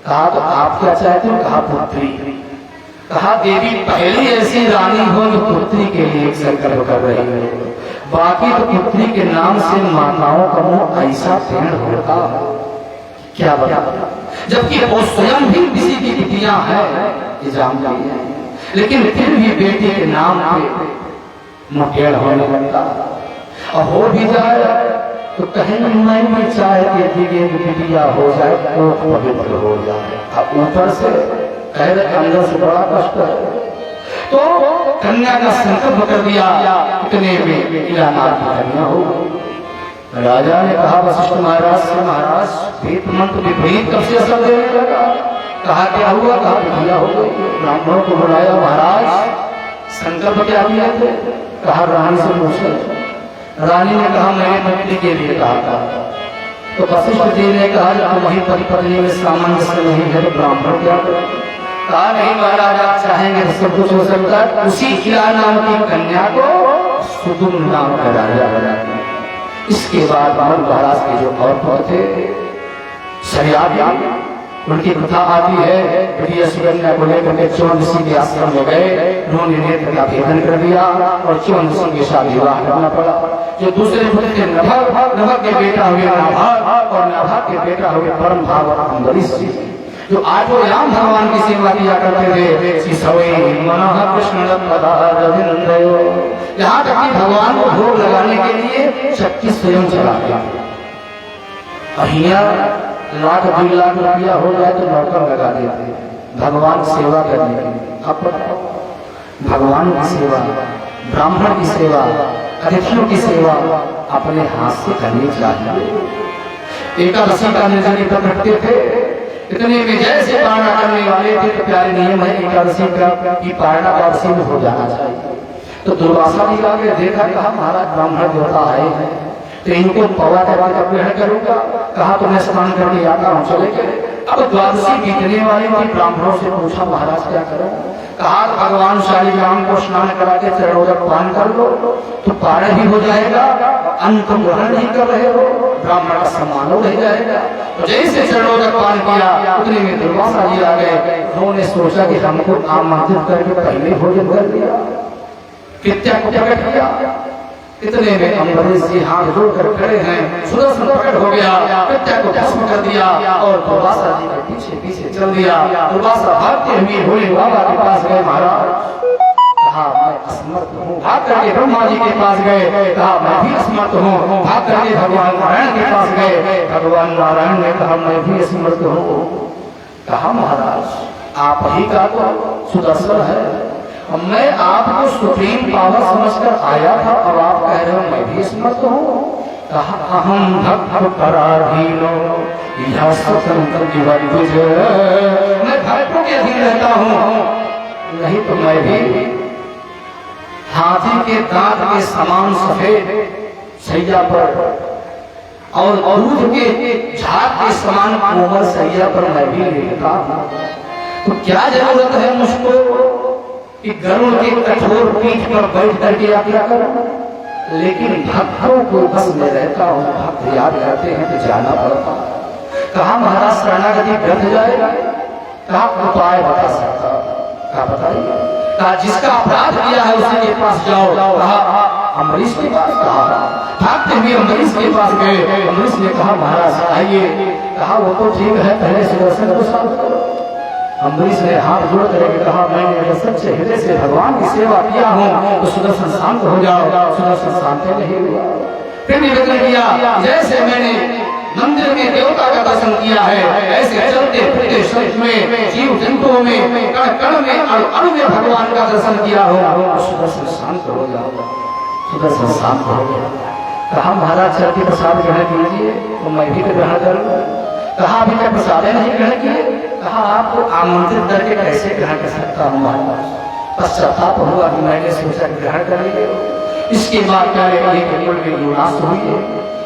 कहा तो आप क्या चाहते हो? कहा पुत्री। कहा देवी पहली ऐसी रानी हो जो पुत्री के लिए एक संकल्प कर रही है, बाकी तो पुत्री के नाम से माताओं का मुंह ऐसा पेड़ होता है क्या बता। जबकि वो स्वयं भी किसी की बिटियां हैं, ये जानती है, लेकिन फिर भी बेटी के नाम पे मुठभेड़ होने लगता। और हो भी जाए तो कहेंगे मैं चाहती थी कि बिटिया हो जाए तो पवित्र हो जाए। अब ऊपर से कह रहे अंदर से बड़ा कष्ट है। तो कन्या का संकल्प कर दिया, इतने में इलाहाबाद की कन्या हो गई। राजा ने कहा वशिष्ठ महाराज से, महाराज वेद मंत्र विपरीत कब से असर देने लगा? कहा क्या हुआ? कहा बिटिया हो गई। ब्राह्मणों को बुलाया, महाराज संकल्प क्या किया थे? कहा रानी से पूछो। रानी ने कहा मैंने पत्नी के लिए कहा था। तो वशिष्ठ जी ने कहा जब वही पति पत्नी में सामंजस्य नहीं है तो ब्राह्मण क्या करें? कहा नहीं महाराज आप चाहेंगे तो सब कुछ हो सकता है। उसी इला नाम की कन्या को सुदुम नाम का राजा बनाया। इसके बाद महाराज के जो और थे शरियात, उनकी कथा आती है। प्रिय सुकन्या को लेकर के चौन ऋषि के आश्रम में गए, उन्होंने नेत्र का भेदन कर दिया और चौन ऋषि के साथ विवाह करना पड़ा। जो दूसरे पुत्र थे नभग के बेटा हुए नाभाग और नाभाग के बेटा हुए परम भागवत अम्बरीश जी, जो आठों राम भगवान की सेवा किया करते थे। यहाँ तक कि भगवान को भोग लगाने के लिए शक्ति स्वयं चलाते। अहिया लाख 2 लाख रुपया हो जाए तो नौकर लगा देते भगवान सेवा करने के लिए। अब भगवान की सेवा, ब्राह्मण की सेवा, अतिथियों की सेवा अपने हाथ से करनी चाहिए। एकादशी का निर्जली व्रत रखते थे, इतने में जैसे पारणा करने वाले थे तो प्यारे नियम है एकादशी का कि पारणा एकादशी में हो जाना चाहिए। तो दुर्वासा जी आगे देखा, कहा महाराज ब्राह्मण देवता है तो इनको पवा करवा कर ग्रहण करूंगा। कहा तो मैं स्नान करके आता हूँ, चले गए। अब द्वादशी बीतने वाली थी, ब्राह्मणों से पूछा महाराज क्या करो? कहा भगवान शालिग्राम को स्नान करा के चरणोदक पान कर लो तो पारण भी हो जाएगा, अन्न तुम ग्रहण नहीं कर रहे हो, ब्राह्मण का सम्मान रह जाएगा। तो जैसे चरणोदक पान किया उतने में दुर्वासा जी आ गए। उन्होंने सोचा कि हमको आमंत्रित करके पहले भोजन कर दिया, विद्या को प्रकट किया। इतने में अम्बरीश जी हाथ जोड़कर खड़े हैं, सुदर्शन प्रकट हो गया, विद्या को भस्म कर दिया और दुर्वासा जी के पीछे पीछे चल दिया। दुर्वासा भागते हुए भोले बाबा के पास गए, महाराज कहा मैं असमर्थ हूँ। भाग करके ब्रह्मा जी के पास गए, कहा मैं भी असमर्थ हूँ। भाग करके भगवान नारायण के पास गए, भगवान नारायण ने कहा मैं भी असमर्थ हूँ। कहा महाराज आप ही का तो सुदर्शन है, मैं आपको सुप्रीम पावर समझकर आया था, अब आप कह रहे हो मैं भी समर्थ हूँ। कहा अहम भक्त पराधीनो यह स्वतंत्र जीवन गुजर, मैं भक्तों के अधीन रहता हूँ, नहीं तो मैं भी हाथी के दांत के समान सफेद सैया पर और दूध के झाग के समान कोमल सैया पर मैं भी लेटता हूँ। तो क्या जरूरत है मुझको कि गरुड़ के कठोर पीठ पर बैठ करके यात्रा करूं? लेकिन भक्तों को बस में रहता हूँ, भक्त याद करते हैं तो जाना पड़ता। कहा महाराज शरणागति व्यर्थ जाएगा, कहा उपाय बता सकता, कहा बताइए। कहा जिसका अपराध किया है उसी के पास जाओ। कहा अम्बरीश के पास, कहा भागते हुए अम्बरीश के पास गए। अम्बरीश ने कहा महाराज आइए। कहा वो तो ठीक है, पहले सुदर्शन को शांत करो। अम्बरीश ने हाथ जोड़ करके कहा मैंने अगर सच्चे हृदय से भगवान की सेवा किया हूँ तो सुदर्शन शांत हो जाओ। सुदर्शन शांत नहीं हुआ। फिर निवेदन किया जैसे मैंने मंदिर में देवता का दर्शन किया है ऐसे चलते फिरते शरीर में जीव जंतुओं में कण कण में अणु में भगवान का दर्शन किया हो। सुदर्शन शांत हो जाओ। सुदर्शन शांत हो गया। कहा महाराज चरती प्रसाद ग्रहण कीजिए तो मैं भी ग्रहण करूँ। कहा अभी तक प्रसाद नहीं ग्रहण किए। कहा आपको आमंत्रित करके कैसे ग्रहण कर सकता हूँ महाराज। पश्चाताप हुआ कि मैंने सोचा ग्रहण कर लिया। इसके बाद क्या युवराज हुई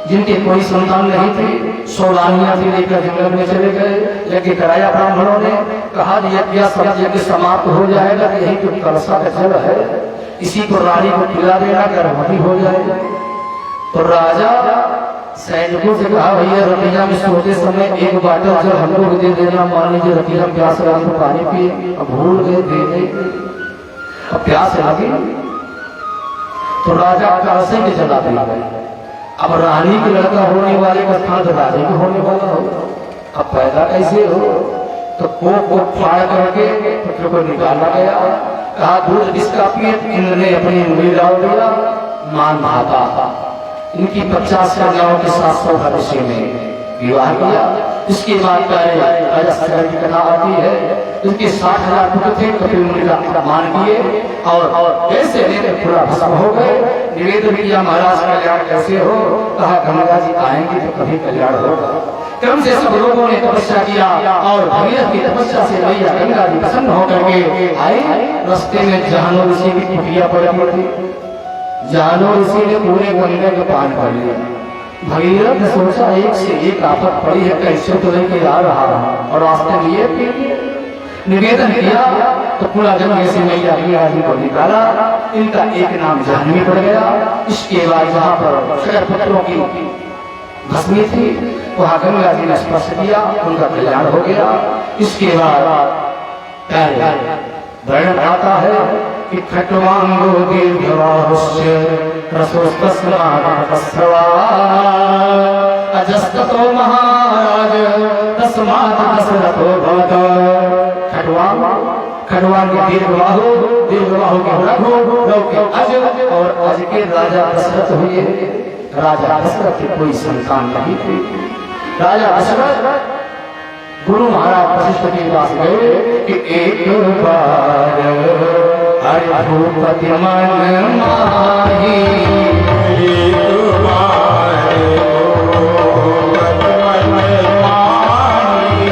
जिनके कोई संतान नहीं थी, 16 रानियां भी लेकर जंगल में चले गए। यज्ञ कराया ब्राह्मणों ने। कहा यज्ञ सब यज्ञ समाप्त हो जाएगा, यही तो कलशा का जल है, इसी को रानी को पिला देना, गर्भवती हो जाएगा। तो राजा सैनिकों से कहा भैया रतिया में सोते समय एक बाटल जल हम लोग दे देना, मान लीजिए रतिया में प्यास लगी तो पानी पिए, अब भूल गए दे दे, अब प्यास लगी तो राजा कलशे में जला दिया। अब रानी के लड़का होने वाले का स्थान तो राजा को होने वाला हो, अब पैदा कैसे हो? तो को फाड़ करके पुत्र को निकाला गया। कहा दूध जिसका पिए इन्होंने अपनी उंगली डाल दिया, मान भाता। इनकी 50 कन्याओं के 700 भविष्य में विवाह किया। इसके बाद की कथा आती है, इसके 60,000 पुत्र थे, कपिल मुनि का मान किए और कैसे लेकर पूरा भस्म हो गए। निवेदन किया महाराज कल्याण कैसे हो? कहा गंगा जी आएंगे तो कभी कल्याण होगा। क्रम से सब लोगों ने तपस्या किया और भगीरथ की तपस्या से मैया गंगा जी प्रसन्न होकर के आए। रास्ते में जहानो ऋषि की कुटिया पड़ी थी। जहानो ऋषि ने पूरे गंगा का पान कर लिया। भगीरथ ने सोचा एक से एक आफत पड़ी है, कैसे तो लेके आ रहा और रास्ते लिए निवेदन किया तो पूरा जंगल से मैया गंगा जी को निकाला। इनका एक नाम जाह्नवी पड़ गया। इसके बाद जहाँ पर सगर पुत्रों की भस्मी थी वहाँ गंगा जी ने स्पर्श किया, उनका कल्याण हो गया। इसके बाद वर्णन आता है कि खट्वांगो दीर्घबाहुश्च रसोस्तस्मात्स्रवा अजस्ततो महाराज तस्मात् दशरथो भवत। खट्वांग दीर्घबाहु, दीर्घबाहु के रघु, रघु के अज और अज के राजा दशरथ हुए। राजा दशरथ की कोई संतान नहीं थी। राजा दशरथ गुरु महाराज वशिष्ठ के पास गए कि एक बार हरि भूपति मन माही, एक बार भूपति मन माही,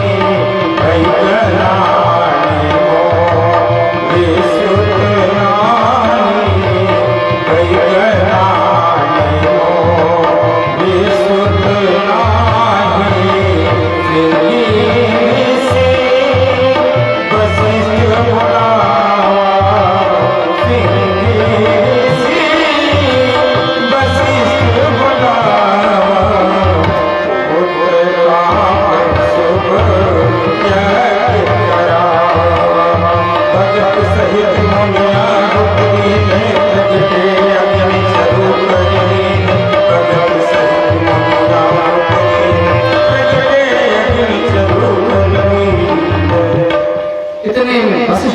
कई कराने को विशुद्ध रानी, कई कराने को विशुद्ध रानी।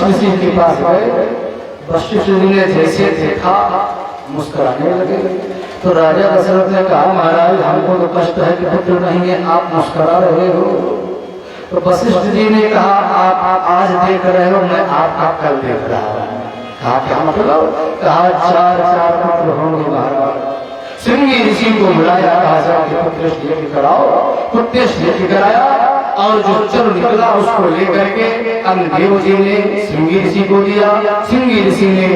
वशिष्ठ के पास गए। वशिष्ठ जी ने जैसे देखा मुस्कुराने लगे। तो राजा दशरथ ने कहा महाराज हमको तो कष्ट है कि पुत्र नहीं है, आप मुस्कुरा रहे हो। तो वशिष्ठ जी ने कहा आप आज देख रहे हो, मैं आपका कल देख रहा हूँ। कहा क्या मतलब? कहा 4 पुत्र होंगे महाराज। श्रृंगी ऋषि को बुलाया, कहा कि पुत्र लेके कराओ। पुत्र लेके कराया और जो चल निकला उसको लेकर के अग्निदेव जी ने श्रृंगी ऋषि को दिया, श्रृंगी ऋषि ने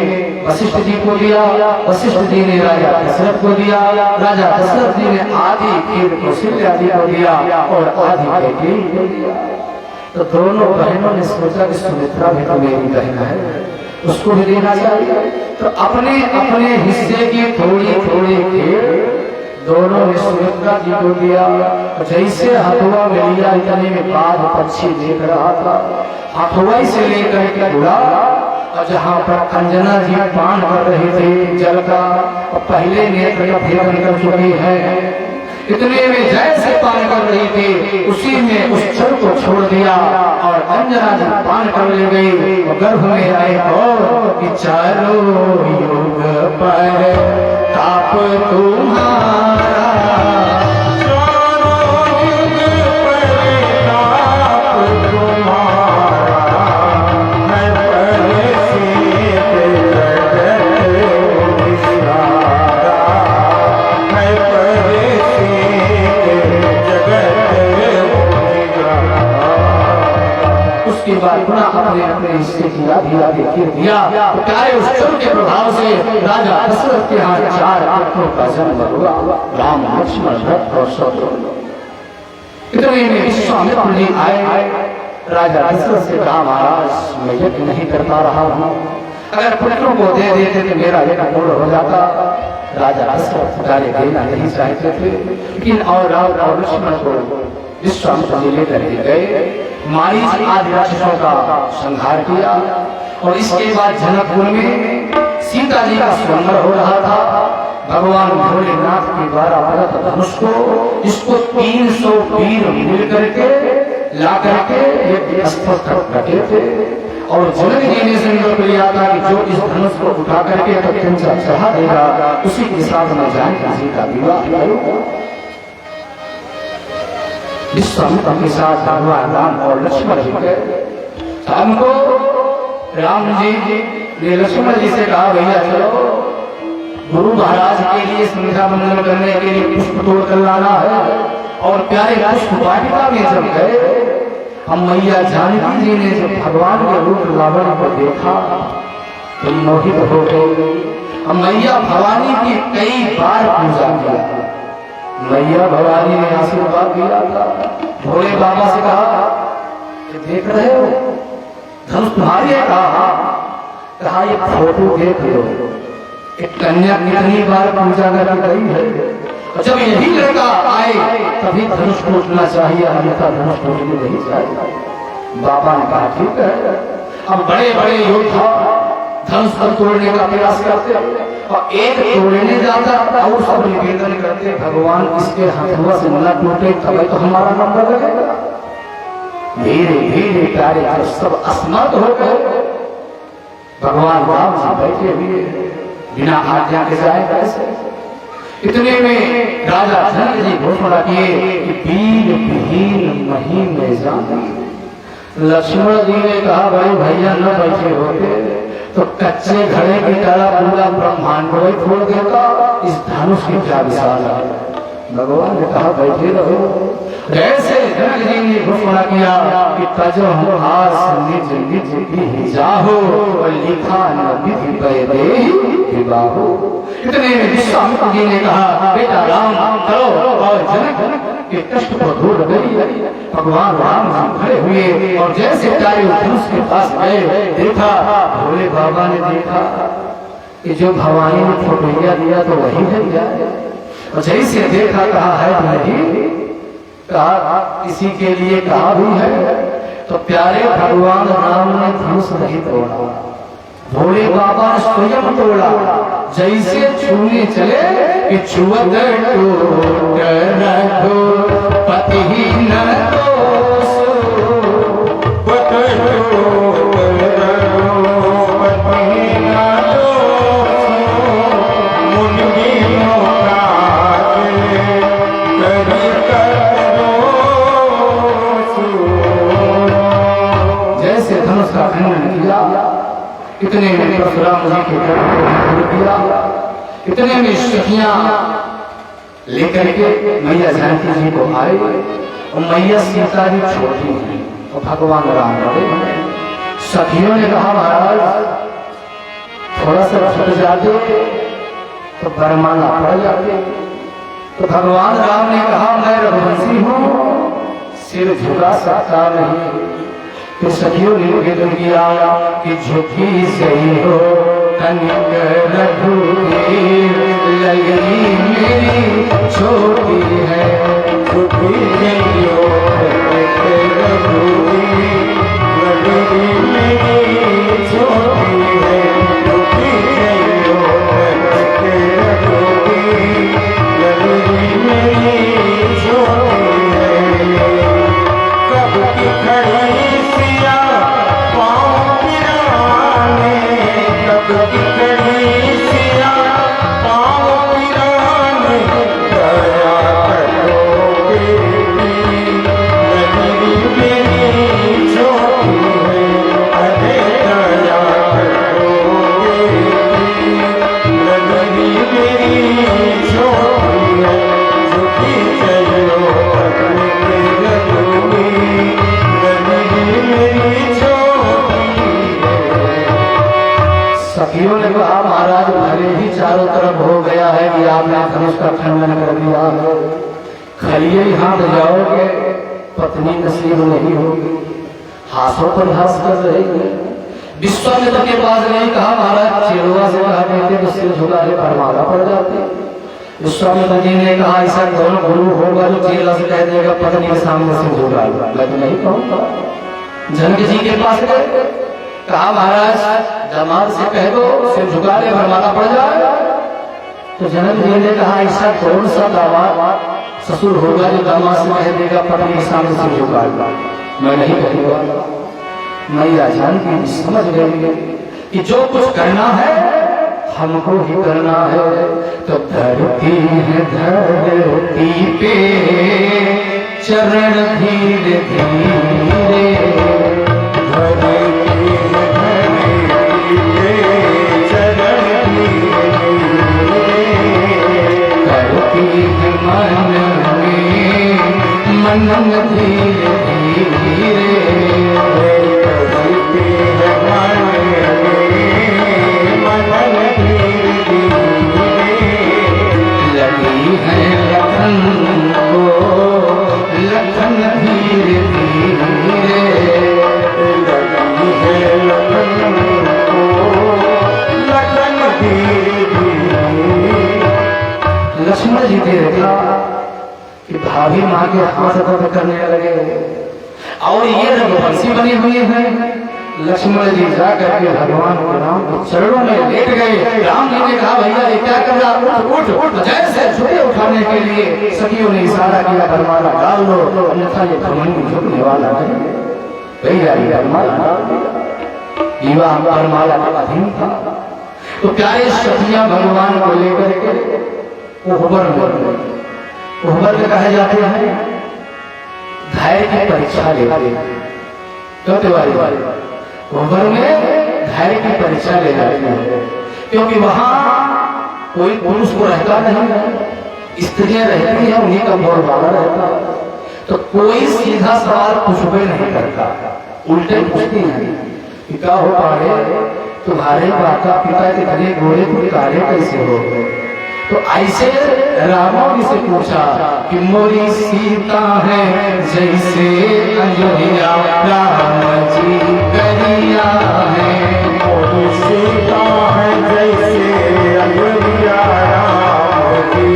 वशिष्ठ जी को दिया, वशिष्ठ जी ने राजा दशरथ को दिया, राजा दशरथ जी ने आदि फिर कौशल्या आदि को दिया और आदि कैकेयी को दिया। तो दोनों बहनों ने सोचा कि सुमित्रा भी तो मेरी बहन है, उसको भी देना चाहिए। तो अपने अपने हिस्से की थोड़ी थोड़ी खेल दोनों ने सुमित्रा जी को दिया। जैसे हथुआ में लिया इतने में बाघ पक्षी देख रहा था, हथुआ से लेकर के उड़ा और जहाँ पर अंजना जी पान कर रहे थे जल का, और पहले नेत्र का भेदन कर चुकी है, इतने में जैसे पान कर रही थी उसी में उस जल को छोड़ दिया और अंजना जी पान कर ले गई और गर्भ में आए और कि चारों युग पर ताप तुम्हारा, उसके बाद पुनः अपने अपने हिस्से की धीरे धीरे दिया। प्यारे उस चल के प्रभाव से राजा दशरथ के यहाँ 4 पुत्रों का जन्म हुआ, राम लक्ष्मण भरत और शत्रुघ्न। इतने में विश्वामित्र जी आए, राजा दशरथ से कहा महाराज मैं यज्ञ नहीं करता रहा हूँ, अगर पुत्रों को दे देते तो मेरा यज्ञ पूर्ण हो जाता। राजा दशरथ कार्य देना नहीं चाहते थे, लेकिन और राम लक्ष्मण को विश्वामित्र जी लेकर के गए, मारीच आदि राक्षसों का संहार किया। और इसके बाद जनकपुर में सीता जी का स्वयंवर हो रहा था। भगवान भोलेनाथ के द्वारा भरत धनुष को इसको 300 वीर मिल करके ला करके ये स्थल तक रखे थे। और जनक जी ने संकल्प लिया था कि जो इस धनुष को उठा करके तत्व चढ़ा देगा उसी के साथ में जानकी जी का विवाह करूंगा। विश्वामित्र के साथ भगवान राम और लक्ष्मण जी गए। हमको राम जी ने लक्ष्मण जी से कहा भैया चलो गुरु महाराज के लिए संध्या वंदन करने के लिए पुष्प तोड़ कर लाना है। और प्यारे पुष्प वाटिका में जब गए हम मैया जानकी जी ने जब भगवान के रूप लावण्य को देखा तो मोहित हो गए। हम मैया भवानी की कई बार पूजा किया, मैया भवानी ने आशीर्वाद दिया था। भोले बाबा से कहा कि देख रहे हो धनुष तुम्हारी है, कहा ये फोटो देख लो, एक कन्या कितनी बार पूजा करके गई है। और जब यही लड़का आए तभी धनुष टूटना चाहिए, अन्यथा धनुष टूटनी नहीं चाहिए। बाबा ने कहा ठीक है। अब बड़े बड़े योद्धा धनुष पर तोड़ने का प्रयास करते और एक तोड़ने जाता और सब निवेदन करते भगवान इसके हथुआ से न टूटे तभी तो हमारा नंबर लगेगा। धीरे धीरे प्यारे सब असमर्थ हो गए। भगवान राम जी बैठे हुए बिना आज्ञा के जाए कैसे। इतने में राजा जनक जी घोषणा किए कि वीर विहीन महीन में जाना। लक्ष्मण जी ने कहा भाई भैया न बैठे होते तो कच्चे घड़े की तरह पूरा ब्रह्मांड को ही छोड़ देता, इस धनुष की क्या विशाल है। भगवान ने कहा बैठे रहो। जैसे जनक जी ने घोषणा किया कि तजो हास निज निज की जाहो और लिखा न विधि पे विवाहो। इतने में विश्वामित्र जी ने कहा बेटा राम करो, और जनक के कष्ट को दूर गई। भगवान राम खड़े हुए और जैसे प्यारे धनुष के पास गए देखा भोले बाबा ने देखा कि जो भवानी ने फोटोया दिया तो वही है जाए। और जैसे देखा कहा है नहीं, कहा किसी के लिए कहा भी है तो प्यारे भगवान राम ने धनुष नहीं तोड़ा, भोले बाबा ने स्वयं तोड़ा। जैसे छूने चले कि छुअत पति ही न जैसे धनुष का खंडन किया। इतने में परशुराम जी के गर्भ को दूर किया। इतने में सखियां लेकर के मैया जानकी जी को आए और मैया सीता जी छोटी हैं और भगवान राम बड़े हैं। सखियों ने कहा महाराज थोड़ा सा छुट जाते तो बरमाना पड़ जाते। तो भगवान राम ने कहा मैं रघुवंशी हूँ, सिर झुका सकता नहीं। तो सखियों ने निवेदन किया कि झुकी सही हो तनिक रघुवीर, ललनी मेरी छोटी है, झुकी नहीं हो तनिक रघुवीर, ललनी मेरी छोटी है, झुकी नहीं हो तनिक रघुवीर, ललनी मेरी छोटी है। कब की खड़ी सिया पाँव पिराने, कब की खड़ी सिया पाँव पिराने, दया करो बेटी, ललनी मेरी छोटी है, अरे दया करो बेटी, ललनी मेरी छोटी है, झुकी चलो तनिक रघुवीर, ललनी मेरी छोटी है। सखियों ने कहा महाराज भले ही चारों तरफ हो गया है कि आपने धनुष का खंडन कर दिया, खलिए ही हाथ जाओगे पत्नी नसीब नहीं होगी, हाथों पर हाथ कर रही है। विश्वामित्र के पास नहीं कहा महाराज चिड़वा से कहा देते तो सिर झुका के परमाला पड़ जाते। विश्वामित्र जी ने कहा ऐसा कौन गुरु होगा जो चेला से कह देगा पत्नी के सामने सिर झुका, मैं तो नहीं कहूँगा। जनक जी के पास गए, कहा महाराज दामाद से कह दो सिर झुका ले बरमाला पड़ जाए। तो जनक जी ने कहा ऐसा कौन सा दामाद ससुर होगा जो दामाद से कह देगा पत्नी के सामने सिर झुका, मैं नहीं कहूँगा। मैया जानकी समझ गई कि जो कुछ करना है हमको ही करना है। तो धरती है धरती पे चरण धीरे धीरे, धरती है धरती पे चरण धीरे धीरे, करती है मन में धीरे धीरे, करती है मन धीरे धीरे, लगी है लखन को लखन धीरे धीरे, लगी है लखन को लखन धीरे धीरे। लक्ष्मण जी ने देखा कि भाभी माँ के हाथ दर्द करने लगे और ये रघुवंशी बनी हुई है। लक्ष्मण जी जाकर के भगवान के राम के चरणों में लेट गए। राम जी ने कहा भैया ये क्या कर रहा, उठ उठ। जैसे झुके उठाने के लिए सखियों ने इशारा किया बरमाला डाल दो, अन्यथा ये घमंडी झुकने वाला नहीं। भैया ये बरमाला डाल दिया, विवाह बरमाला का अधीन था। तो प्यारे सखियां भगवान को लेकर के उहबर कहे जाते हैं, धैर्य की परीक्षा लेते तो तिवारी उहबर में धैर्य की परीक्षा ले जाते हैं, क्योंकि वहां कोई पुरुष को रहता नहीं, स्त्रियां रहती हैं, उन्हीं का बोलबाला रहता। तो कोई सीधा सवाल कुछ भी नहीं करता, उल्टे पूछती हैं कि क्या हो पाए तुम्हारे माता पिता कितने गोरे तुम काले कैसे हो। तो ऐसे रावण से पूछा कि मोरी सीता है जैसे अयोध्या, राम जी करिया है, मोरी सीता है जैसे अयोध्या, राम जी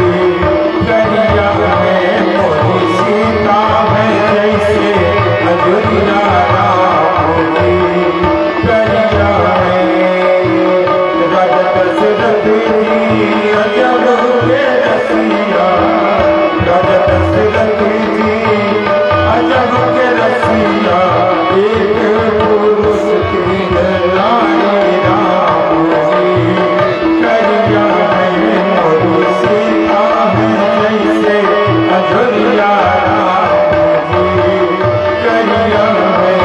करिया है, मोरी सीता है जैसे अयोध्या, राम जी करिया है। राजा दशरथ जी अजब के रसिया, राजा दशरथ जी अजब के रसिया, एक पुरुष की नारी राम जी करिया है, मोरी सीता है जैसे अयोध्या, राम जी करिया है।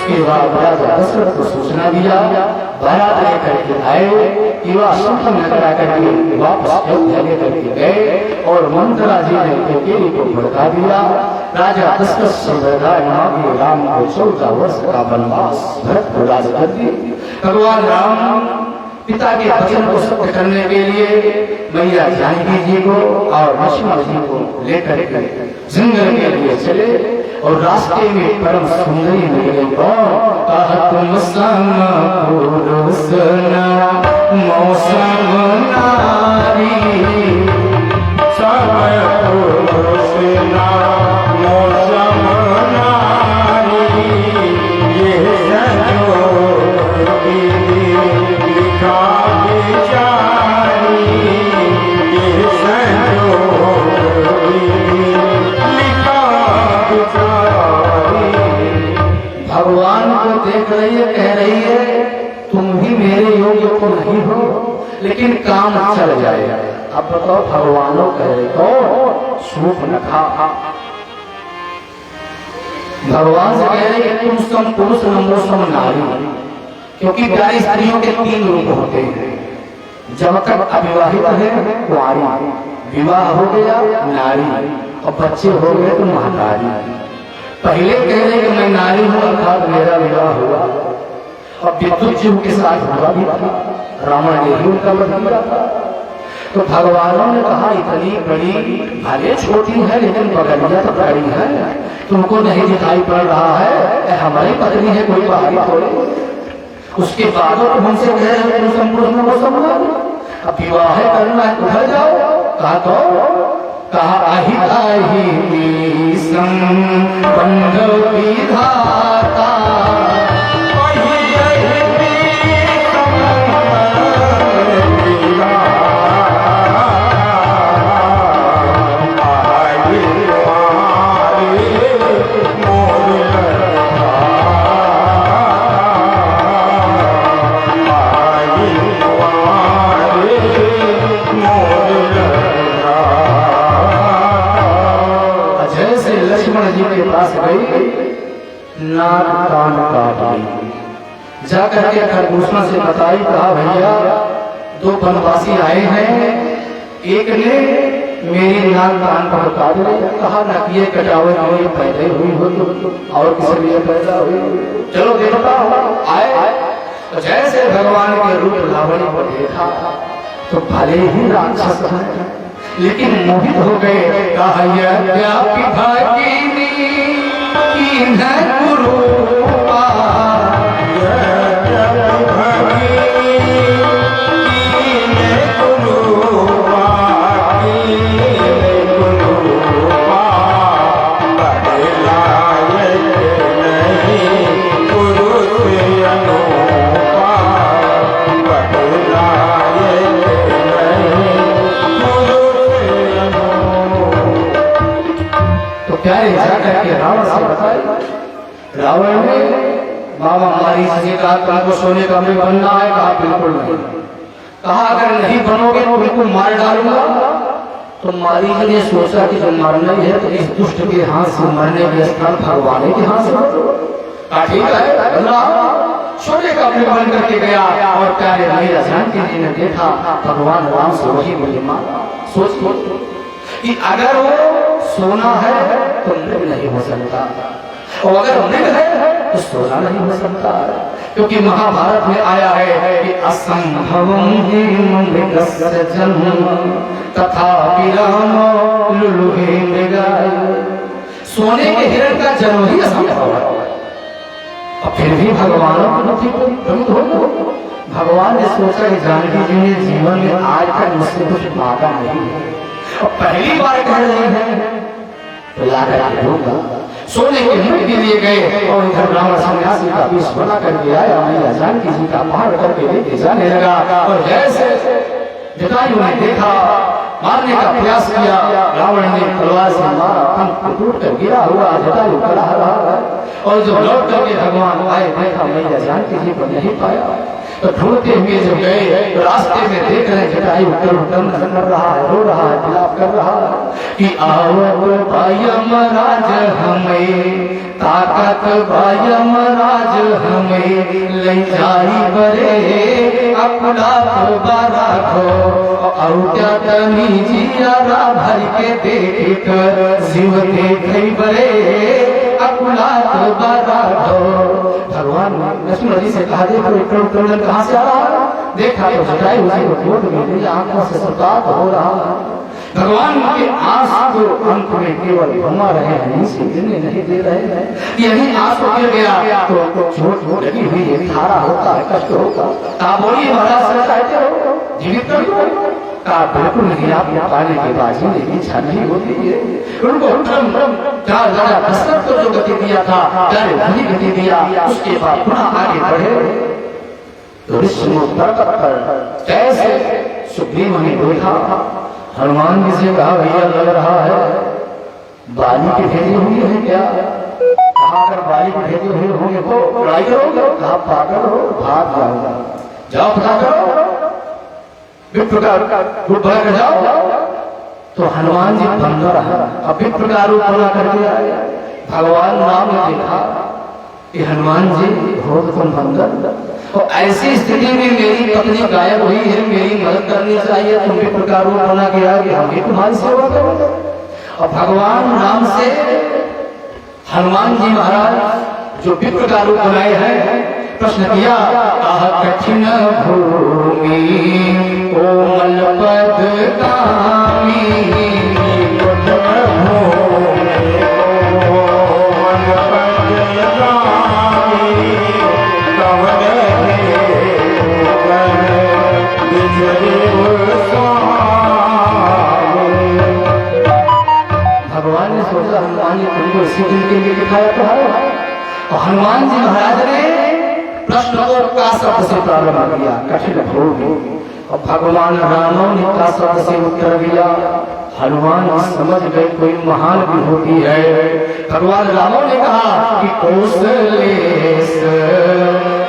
उसके बाद राजा दशरथ को सूचना दिया, बारात लेकर के आए, युवा सुखम नगर आकर के वापस अयोध्या लेकर के गए और मंत्रा जी ने केकई को भड़का दिया। राजा दशरथ संप्रदाय महावीर राम को 14 वर्ष का वनवास भरत को राज कर दिए। भगवान राम पिता के वचन को सत्य करने के लिए मैया जानकी जी को और लक्ष्मण जी को लेकर के जंगल के लिए चले और रास्ते में परम सुंदरी मिले मौसम नारी समय पुरुषना मौसम नारी ये संजोगी लिखा बिचारी ये संजोगी लिखा बिचारी। भगवान को देख रही है, कह रही है तुम भी मेरे योग्य तो नहीं हो, लेकिन काम चल जाएगा। अब बताओ भगवानों कह रहे तो सूप न खा। भगवान से कह रहे हैं तुम सम पुरुष नमो सम नारी, क्योंकि प्यारी स्त्रियों के 3 रूप होते हैं। जब तक अविवाहित है कुंवारी, विवाह हो गया नारी और बच्चे हो गए तो महतारी। पहले कह रहे कि मैं नारी हूं अर्थात मेरा विवाह हुआ और विद्युत जीव के साथ हुआ भी था, रावण ने ही उनका वध किया था। तो भगवानों ने कहा इतनी बड़ी भले छोटी है लेकिन बगलिया तो बड़ी है, तुमको नहीं दिखाई पड़ रहा है हमारी पत्नी है कोई बाहरी थोड़ी। उसके बाद तो हमसे कह रहे हैं संपूर्ण वो समझा अब विवाह करना है उधर जाओ। कहा तो कहा आही आही संबंध विधाता नाक कान काट जाकर के खरगोशा से बताई, कहा भैया 2 वनवासी आए हैं, एक ने मेरी नाक कान पर काट लिया। कहा न किए कटावे में पैदा हुई हो तो और किसी लिए पैदा हुई, चलो देवता आए। तो जैसे भगवान के रूप लावणी को देखा तो भले ही राक्षस है लेकिन मोहित हो गए। कहा यद्यपि भागिनी रावण ने बाबा हमारी जी का तुमको सोने का कमरे बनना है। कहा बिल्कुल नहीं। कहा अगर नहीं बनोगे तो बिल्कुल मार डालूंगा। तो मारी ने सोचा कि जब मरना ही है तो इस दुष्ट के हाथ से मरने के स्थान भगवान के हाथ से ठीक है। सोने का कमरे बन करके गया और प्यारे मैया जानकी जी ने देखा भगवान राम से वही बोली मां सोच कि अगर वो सोना है तो मृग नहीं हो सकता और अगर मृग है तो सोना नहीं हो सकता, क्योंकि महाभारत में आया है कि असंभवं हि मृगस्य जन्म तथा विरामो लुलुहे मृगाय। सोने के हिरण का जन्म ही असंभव है और फिर भी भगवानों को नहीं। भगवान ने सोचा कि जानकी जी ने जीवन में आज तक मुझसे कुछ मांगा नहीं और पहली बार कह रहे हैं तो लाकर होगा। सोने के हिरण के लिए गए और इधर ब्राह्मण सन्यासी का वेश बना करके आया। मैया जानकी जी का पहाड़ करके लेके जाने लगा और जैसे जटायु ने देखा मारने का प्रयास किया, रावण ने तलवार से मारा, पंख टूट कर गिरा हुआ जटायु खड़ा रहा और जो लौट करके भगवान आए देखा मैया जानकी जी को नहीं पाया। तो ढूंढते हुए जब गए तो रास्ते में देख रहे जटायु उत्तम कर रहा है, रो रहा है, विलाप कर रहा है कि आवत भायम राज हमें, ताकत भायम राज हमें, ले जाई बरे अपना बारा खो, और क्या तनी जियारा भर के देख शिव देख बरे अपना बारा खो। भगवान लक्ष्मण जी से कहा देखो उत्तम कहाँ से आ रहा है, देखा तो जटायु उसी को गोद में ले, आंखों से सुर्खात हो रहा है। भगवान के आंसू को अंत में केवल घुमा रहे हैं, नहीं दे रहे हैं। यही आंसू गिर गया तो चोट लगी हुई है, खारा होता है, कष्ट होता है। बोलिए महाराज सर चाहते हो जीवित कर दो का बिल्कुल नहीं, आप पाने के बाद जिंदगी इच्छा नहीं होती है। उनको दशरथ को जो गति दिया था वही गति दिया, उसके बाद पुनः आगे बढ़े तो कैसे सुग्रीव ने देखा, हनुमान जी से कहा भैया लग रहा है बाली की भेजी हुई है क्या? कहा अगर बाली की भेजी हुई होंगे तो लड़ाई करोगे? कहा पागल हो, भाग जाऊंगा, जाओ पता करो विप्र का रूप भर जाओ। तो हनुमान जी बंदर है, अब विप्र का रूप बना करके आए। भगवान राम ने देखा कि हनुमान जी हो तुम बंदर, तो ऐसी स्थिति में मेरी पत्नी गायब हुई है, मेरी मदद करनी चाहिए, तुम भी प्रकार रूप बना के आगे हम भी तुम्हारी सेवा करेंगे। और भगवान राम से हनुमान जी महाराज जो विप्र का रूप बनाए हैं प्रश्न किया, कठिन भूमि कोमल पद कामी, भगवान ने सोचा हनुमान जी तुमको इसी दिन के लिए दिखाया तो है। और हनुमान जी महाराज ने प्रश्न का शब्द से प्रारंभ किया, कठिन भूमि, और भगवान राम ने का शब्द से उत्तर दिया। हनुमान समझ गए कोई महान भी होती है। भगवान राम ने कहा कि कौशलेश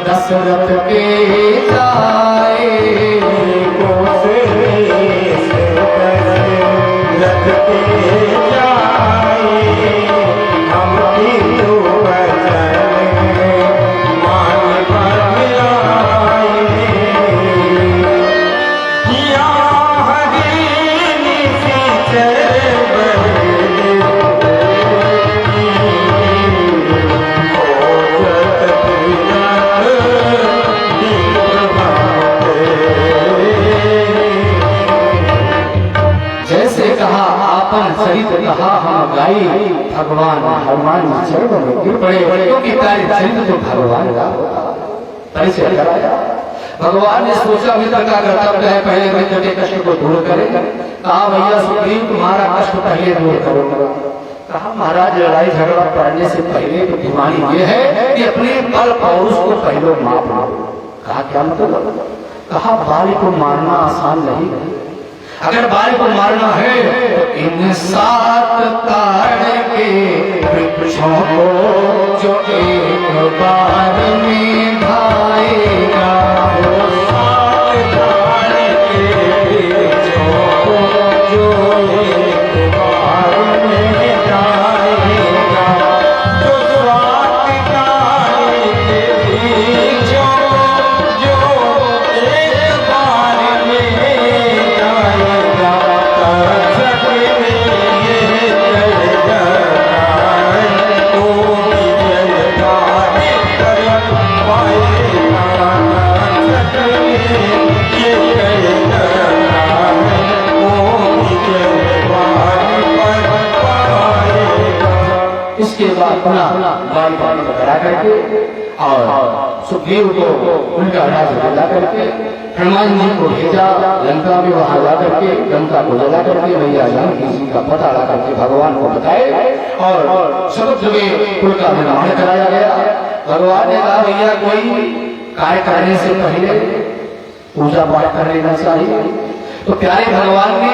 दशरथ के जाए, कौशलेश दशरथ के जाए, हम सरित कहा हम गाई, भगवान हनुमान जी चरणों में गिर पड़े, क्योंकि कार्य चरित्र तो भगवान का परिचय कराया। भगवान ने सोचा मित्र का कर्तव्य है पहले मित्र के कष्ट को दूर करे। कहा भैया सुग्रीव तुम्हारा कष्ट पहले दूर करो। कहा महाराज लड़ाई झगड़ा पड़ने से पहले तो बीमारी ये है कि अपने बल पौरुष को पहले माप लो। कहा क्या मतलब? कहा बाली को मारना आसान नहीं है, अगर बाल को मारना है तो इन 7 ताड़ के वृक्षों को जो एक बार में भाएगा, वो 7 ताड़ के वृक्षों को जो एक बार में जाएगा, जो 7 ताड़ के वृक्षों जो एक बार में इसके बाद बाल करा करके और सुग्रीव को उनका राज जला करके हनुमान जी को भेजा लंका में, वहां जा करके लंका को जला करके भैया जानकी जी का पता ला करके भगवान को बताए और समुद्र में पुल का निर्माण कराया गया। भगवान ने कहा भैया कोई कार्य करने से पहले पूजा पाठ कर लेना चाहिए। तो प्यारे भगवान ने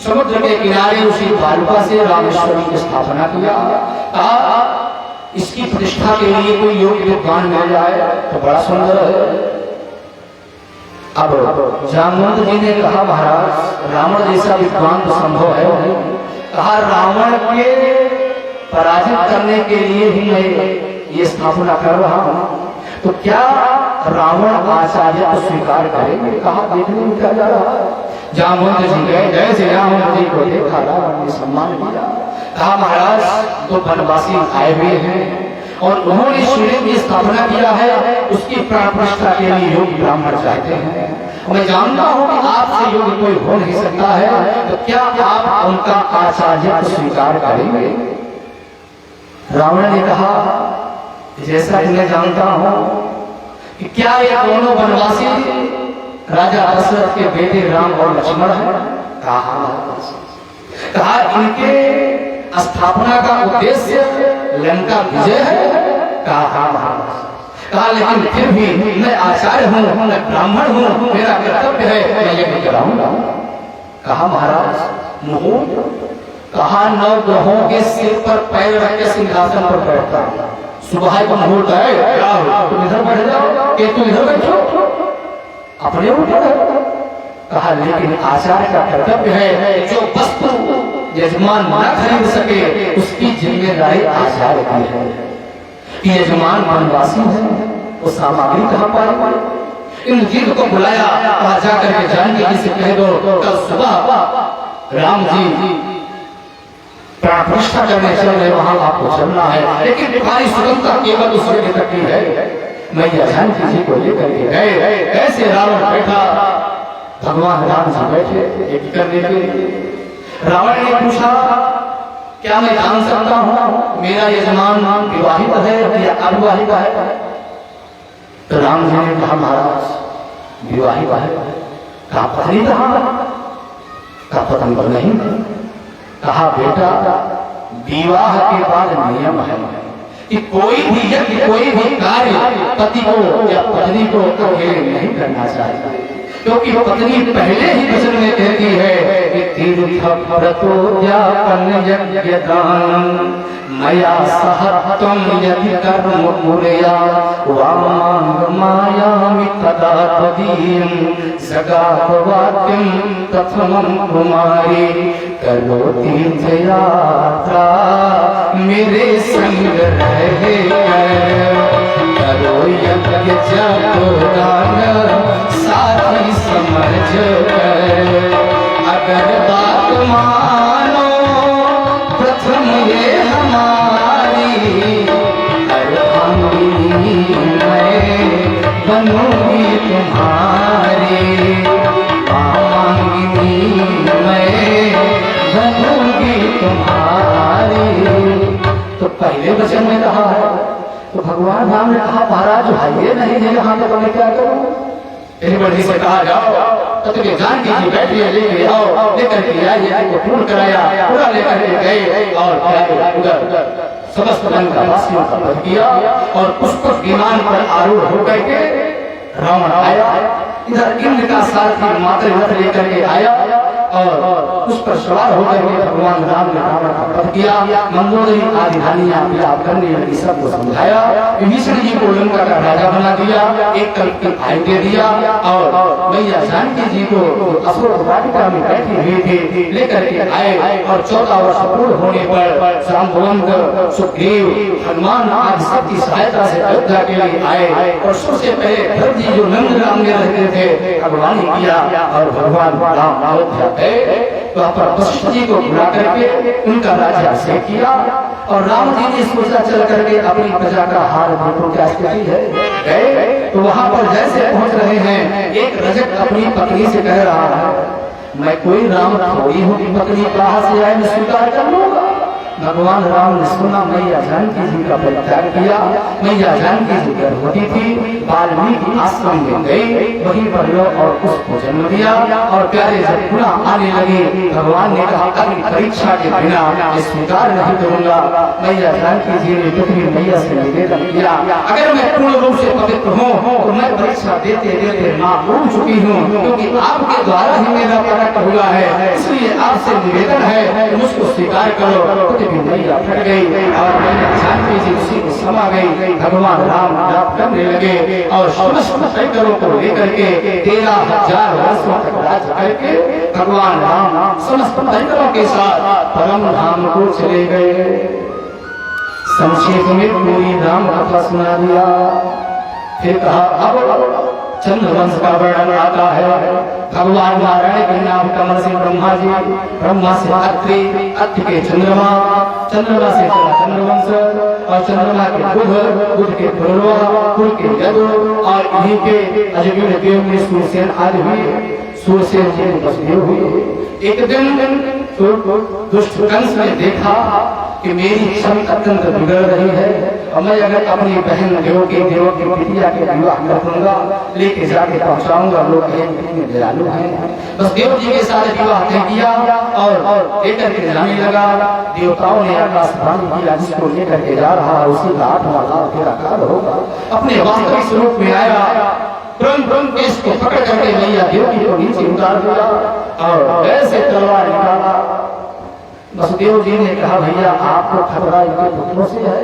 समुद्र के किनारे उसी बालुका से रामेश्वरी की स्थापना किया। इसकी प्रतिष्ठा के लिए कोई योग्य विद्वान मिल जाए तो बड़ा सुंदर है। अब जामवंत जी ने कहा महाराज रावण जैसा विद्वान तो संभव है नहीं। कहा रावण के पराजित करने के लिए ही मैं ये स्थापना कर रहा हूं, तो क्या रावण आचार्य को स्वीकार करेंगे? कहा देखने में क्या जा रहा है। जामवंत जी गए, जैसे जामवंत जी को देखा रावण ने सम्मान किया। कहा महाराज तो वनवासी आए हुए हैं और उन्होंने शिवलिंग की स्थापना किया है, उसकी प्राण प्रतिष्ठा के लिए योग्य ब्राह्मण चाहते हैं। मैं जानता हूं कि आपसे योग्य कोई हो नहीं सकता है, तो क्या आप उनका आचार्य स्वीकार करेंगे? रावण ने कहा जैसा कि मैं जानता हूं कि क्या ये दोनों वनवासी राजा दशरथ के बेटे राम और लक्ष्मण हैं? कहा इनके स्थापना का उद्देश्य लंका विजय है। कहा लेकिन फिर भी मैं आचार्य हूँ, मैं ब्राह्मण हूँ, मेरा कर्तव्य है, मैं यज्ञ कराऊंगा। कहा महाराज मुहूर्त? कहा 9 ग्रहों के सिर पर पैर रख के सिंहासन पर बैठता, सुबह का मुहूर्त है, तुम इधर बैठ जाओ कि तुम इधर बैठो, अपने ऊपर है। कहा लेकिन आचार्य का कर्तव्य है जो वस्तु यजमान न खरीद सके उसकी जिम्मेदारी आचार्य की है। कि यजमान वनवासी है, वो सामग्री कहाँ पाए? इंद्रजीत को बुलाया, कहा जाकर के जानकी जी से कह दो कल सुबह राम जी प्राण प्रतिष्ठा करने चल रहे, वहां आपको चलना है, लेकिन तुम्हारी सुगमता केवल उस जगह तक की है। मैया जानकी जी को लेकर के गए, ऐसे रावण बैठा, भगवान राम जी बैठे एक करने के लिए। रावण ने पूछा क्या मैं जान सकता हूं मेरा यजमान विवाहित है या अविवाहित है? तो राम जी ने कहा महाराज विवाहित है। कहा पत्नी कहा पतंग नहीं। कहा बेटा विवाह के बाद नियम है कि कोई भी यज्ञ कोई भी कार्य पति को या पत्नी को अकेले नहीं करना चाहिए, क्योंकि पत्नी पहले ही वचन में कहती है कि तीर्थ व्रतोद्यापन यज्ञ दानम मया सह त्वं यदि कर्म कुर्या वामांग मायामि तदा त्वदीयं सगात वाक्यं प्रथमं कुमारी करोति यात्रा मेरे संग रहे करो यज्ञ जप दान साथी समझ अगर बात मानो प्रथम ये हमारी अर्धांगिनी मैं बनूंगी तुम्हारी वामांगिनी मैं बनूंगी तुम्हारी। तो पहले वचन में कहा है, तो भगवान राम ने कहा महाराज भाइये नहीं है यहाँ पर मैं क्या करूं? बड़ी से कहा जाओ तो तुम्हें जान कीजिए बैठिए लेके आओ, लेकर के आइए को पूर्ण कराया, पूरा लेकर के गए और उधर समस्त लंका वासियों का वध किया और पुष्पक विमान पर आरूढ़ होकर के रावण आया। इधर इंद्र का सारथी मात्र रथ लेकर के आया और उस पर सवार होकर के भगवान राम ने रावण का वध किया। मंदोदरी आदि हानियां विलाप करने लगी, सबको समझाया। विभीषण जी को लंका का राजा बना दिया, एक कल की आयु दे दिया और मैया जानकी जी को अशोक वाटिका में बैठी हुई थी लेकर के आए और 14 वर्ष पूर्ण होने पर जाम्बवंत सुग्रीव हनुमान आदि सबकी सहायता से अयोध्या के लिए आए और सबसे पहले भरत जी जो नंदग्राम में रहते थे भगवान किया और भगवान राम अयोध्या गए। वहाँ पर वशिष्ठ जी को बुला करके उनका राज्याभिषेक किया और राम जी ने सोचा चल करके अपनी प्रजा का हाल देखो क्या स्थिति है। गए तो वहाँ पर जैसे पहुँच रहे हैं एक रजक अपनी पत्नी से कह रहा है मैं कोई राम थोड़ी हूँ कि पत्नी कहाँ से आए मैं स्वीकार कर लूंगा। भगवान राम ने सुना मैया जानकी जी का परित्याग किया। मैया जानकी जी गर्भवती थी, वाल्मीकि आश्रम में गई, वहीं पर लो और उसको जन्म दिया और प्यारे जब पुनः आने लगे भगवान ने कहा अग्नि परीक्षा के बिना स्वीकार नहीं करूंगा। मैया जानकी जी ने पृथ्वी मैया से निवेदन किया अगर मैं पूर्ण रूप से पवित्र हूँ तो मैं परीक्षा देते देते माँ भूल चुकी हूँ, क्योंकि आपके द्वारा ही मेरा प्रकट हुआ है, इसलिए आपसे निवेदन है मुझको स्वीकार करो। देवी मैया फट गई और मैया जानकी जी उसी को समा गई। भगवान राम जाप करने लगे और समस्त पैदलों को लेकर के 13,000 वर्षों तक राज करके भगवान राम समस्त पैदलों के साथ परम धाम को चले गए। संक्षेप में पूरी राम कथा सुना दिया। फिर कहा अब चंद्रवंश का वर्णन आता है। भगवान नारायण के नाम कमल से ब्रह्मा जी, ब्रह्मा से अत्रि, अत्रि के चंद्रमा, चंद्रमा से चला चंद्रवंश और चंद्रमा के बुध, बुध के पूर्वा, कुल के यदु और इन्हीं के अजगीर देव में सूरसेन आदि हुए। सूरसेन जी बस देव हुए। एक दिन दुष्ट कंस ने देखा कि मेरी छवि अत्यंत बिगड़ रही है और मैं अगर अपनी बहन देव की बिटिया के विवाह कर दूंगा, लेके जाके पहुंचाऊंगा, लोग कितने दयालु हैं। बस देव जी के साथ विवाह तय किया और लेकर के जाने लगा। देवताओं ने आकाशवाणी किया जिसको लेकर के जा रहा है उसी का 8वां लाभ तेरा काल होगा। अपने वास्तविक स्वरूप में आया, तुरंत इसको पकड़ करके मैया देवकी को नीचे उतार दिया और ऐसे तलवार निकाला। वसुदेव जी ने कहा भैया आपको खतरा इनके पुत्रों से है,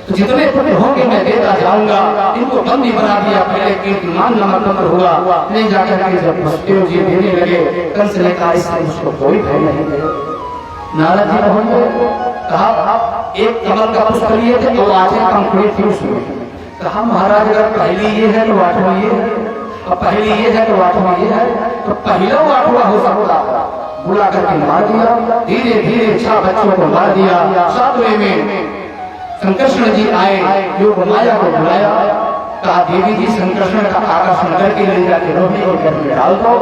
तो जितने पुत्र होंगे मैं देता जाऊंगा। इनको बंदी बना दिया। पहले कीर्तिमान नामक पुत्र हुआ, ले जाकर के जब वसुदेव जी देने लगे, कंस ने कहा इससे उसको कोई भय नहीं है। नारद जी होंगे, कहा एक कमल का पुष्प लिए थे तो 8 पंखुड़ी थी उसमें। कहा महाराज अगर पहली ये है तो 8वां ये है, और पहली ये है तो 8वां ये है, तो पहला 8वां हो सकता। बुला करके मार दिया। धीरे धीरे 6 बच्चों को मार दिया। 7वें में संकर्षण जी आए, योग माया को बुलाया, कहा देवी जी संकर्षण का आकर्षण करके ले जाके रोहिणी के घर में डाल दो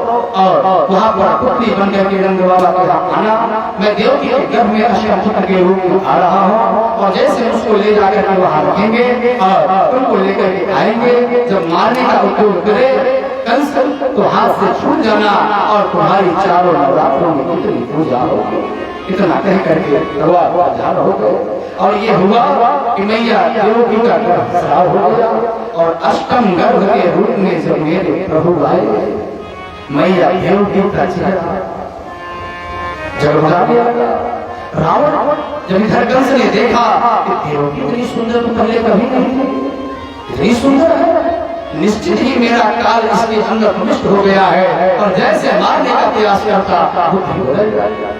और वहां पर पुत्री बनकर के रंग बाबा के साथ आना। मैं देवकी के गर्भ में अष्टम पुत्र के रूप में आ रहा हूँ और जैसे उसको ले जाकर के वहां रखेंगे और तुमको लेकर के आएंगे। जब मारने का उद्योग करे कंस तो हाथ से छूट जाना और तुम्हारी चारों नवरात्रों में कितनी पूजा होगी। इतना कह करके ध्यान हो गए और ये हुआ कि मैया देवकी का गर्भ खराब हो गया और अष्टम गर्भ के रूप में जब मेरे प्रभु आए, मैया देवकी का चेहरा जगमगा गया। रावण जब इधर कंस ने देखा कि देवकी इतनी सुंदर तो पहले कभी नहीं थी, इतनी सुंदर है, निश्चित ही मेरा काल इसके अंदर प्रविष्ट हो गया है और जैसे मारने का प्रयास करता बुद्धि बदल जाएगा।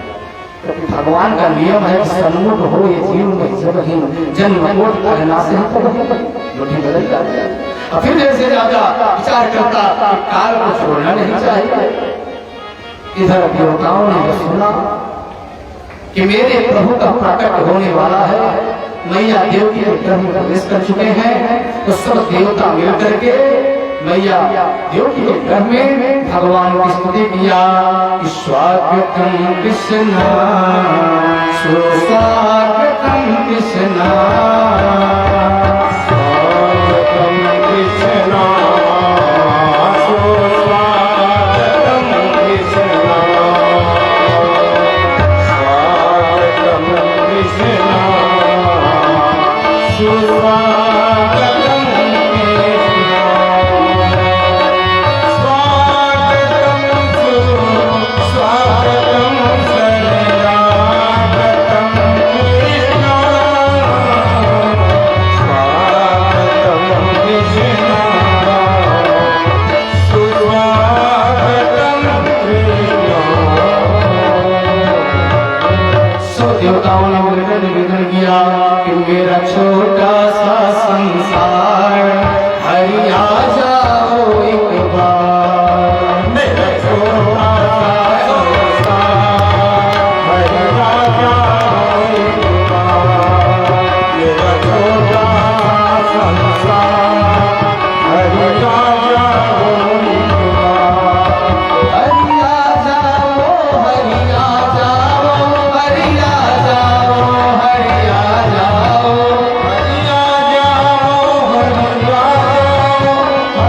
भगवान का नियम है सन्मुख हो ये जीव में जब ही जन्म कोट करना से बुद्धि बदल जाती है। और फिर जैसे राजा विचार करता कि काल को छोड़ना नहीं चाहिए। इधर देवताओं ने सुना कि मेरे प्रभु का प्रकट होने वाला है, मैया देवकी के गर्भ में प्रवेश कर चुके हैं, तो सब देवता मिलकर के मैया देवकी के गर्भ में भगवान की स्तुति किया। स्वागतम कृष्ण सुस्वागतम कृष्ण, स्वागतम कृष्ण सुस्वागतम कृष्ण, स्वागतम कृष्ण सुस्वागतम निवेदन किया कि मेरा छोटा सा संसार हरि आ जाओ एक बार। मेरा छोटा सा संसार हरि आ जाओ एक बार, मेरा छोटा संसार हरि आ जाओ एक बार। हरि आ जाओ, हरि आ जाओ, हरि आ जाओ, हरि आ जाओ, हरि आ जाओ, हरि आ जाओ,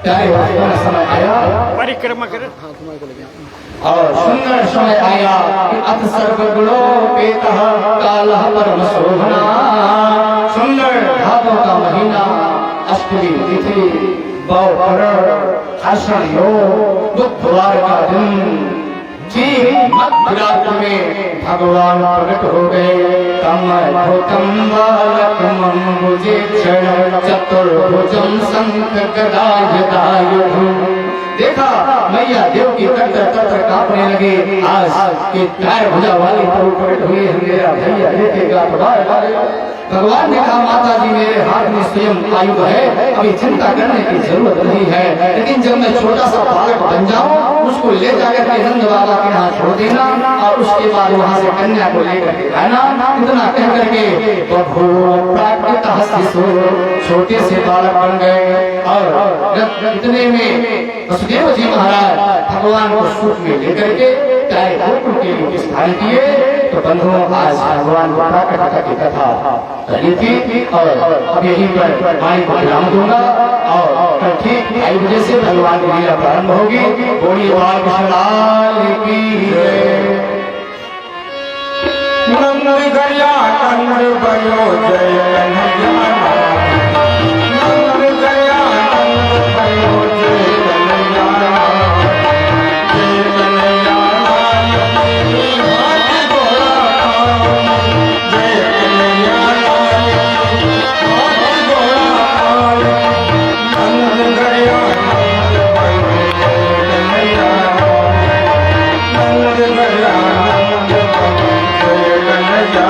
चाहे वह समय आया परिक्रमा करे और सुंदर समय आया कि अथ सर्वगुणों पेतः कालः परम शोभना। सुंदर भादों का महीना, अष्टमी तिथि, भाषण योग, बुधवार का दिन, मध्यरात्रि में भगवान प्रकट हो गए। कमल बालकम मुझे चतुर्भुजम शंख गदायुध। देखा मैया देव की तत्र कांपने लगे। आज के चार भुजा वाली प्रभु प्रकट हुए हैं, मेरा भैया देखेगा भगवान ने कहा माता जी मेरे हाथ में स्वयं आयुध है, अभी चिंता करने की जरूरत नहीं है, लेकिन जब मैं छोटा सा बालक बन जाऊं उसको ले जाकर के नंद बाबा के यहाँ छोड़ देना और उसके बाद वहाँ से कन्या को लेकर के आना। इतना कह करके छोटे से बालक बन गए और इतने में वसुदेव जी महाराज भगवान को सूप में लेकर के चाहे गोकुल के लिए स्थान दिए। तो बंधुओं आज भगवान द्वारा कथा की कथा चली थी और अब यहीं पर वाणी को विराम दूंगा और कल ठीक 2 बजे से भगवान की लीला प्रारंभ होगी। बोलिए बाल कृष्णलाल की जय। नंद गया नंद भयो जय कन्हैया, नंद गया नंद भयो जय कन्हैया, जय कन्हैया हाथी घोड़ा जय कन्हैया हाथी घोड़ा। नंद गया नंद भयो जय कन्हैया, नंद गया नंद भयो जय कन्हैया।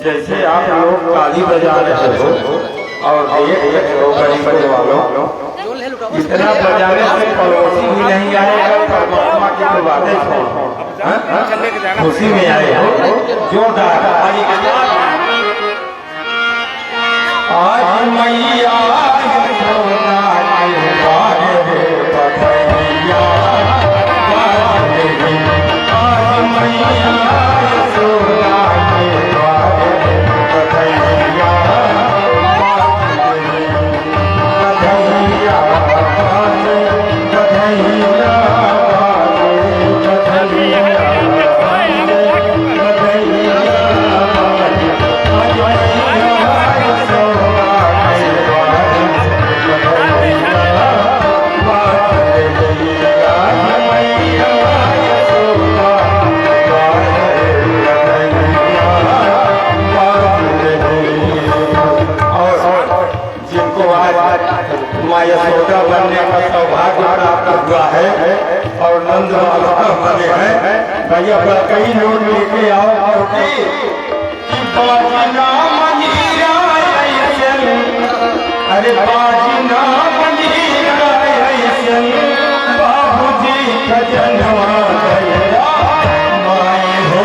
जैसे आप लोग ताली बजा रहे हो और देख हो गरीब वालों, इतना बजाने से पड़ोसी भी नहीं आएगा, परमात्मा की तो बातें छोड़ खुशी में आए हो जोरदार। आज मैया यशोदा बनने का सौभाग्य प्राप्त हुआ है और नंद बाबा बने हैं। भैया कई लोग लेके आओ और अरे बाजना बाबूजी खजनवा माए हो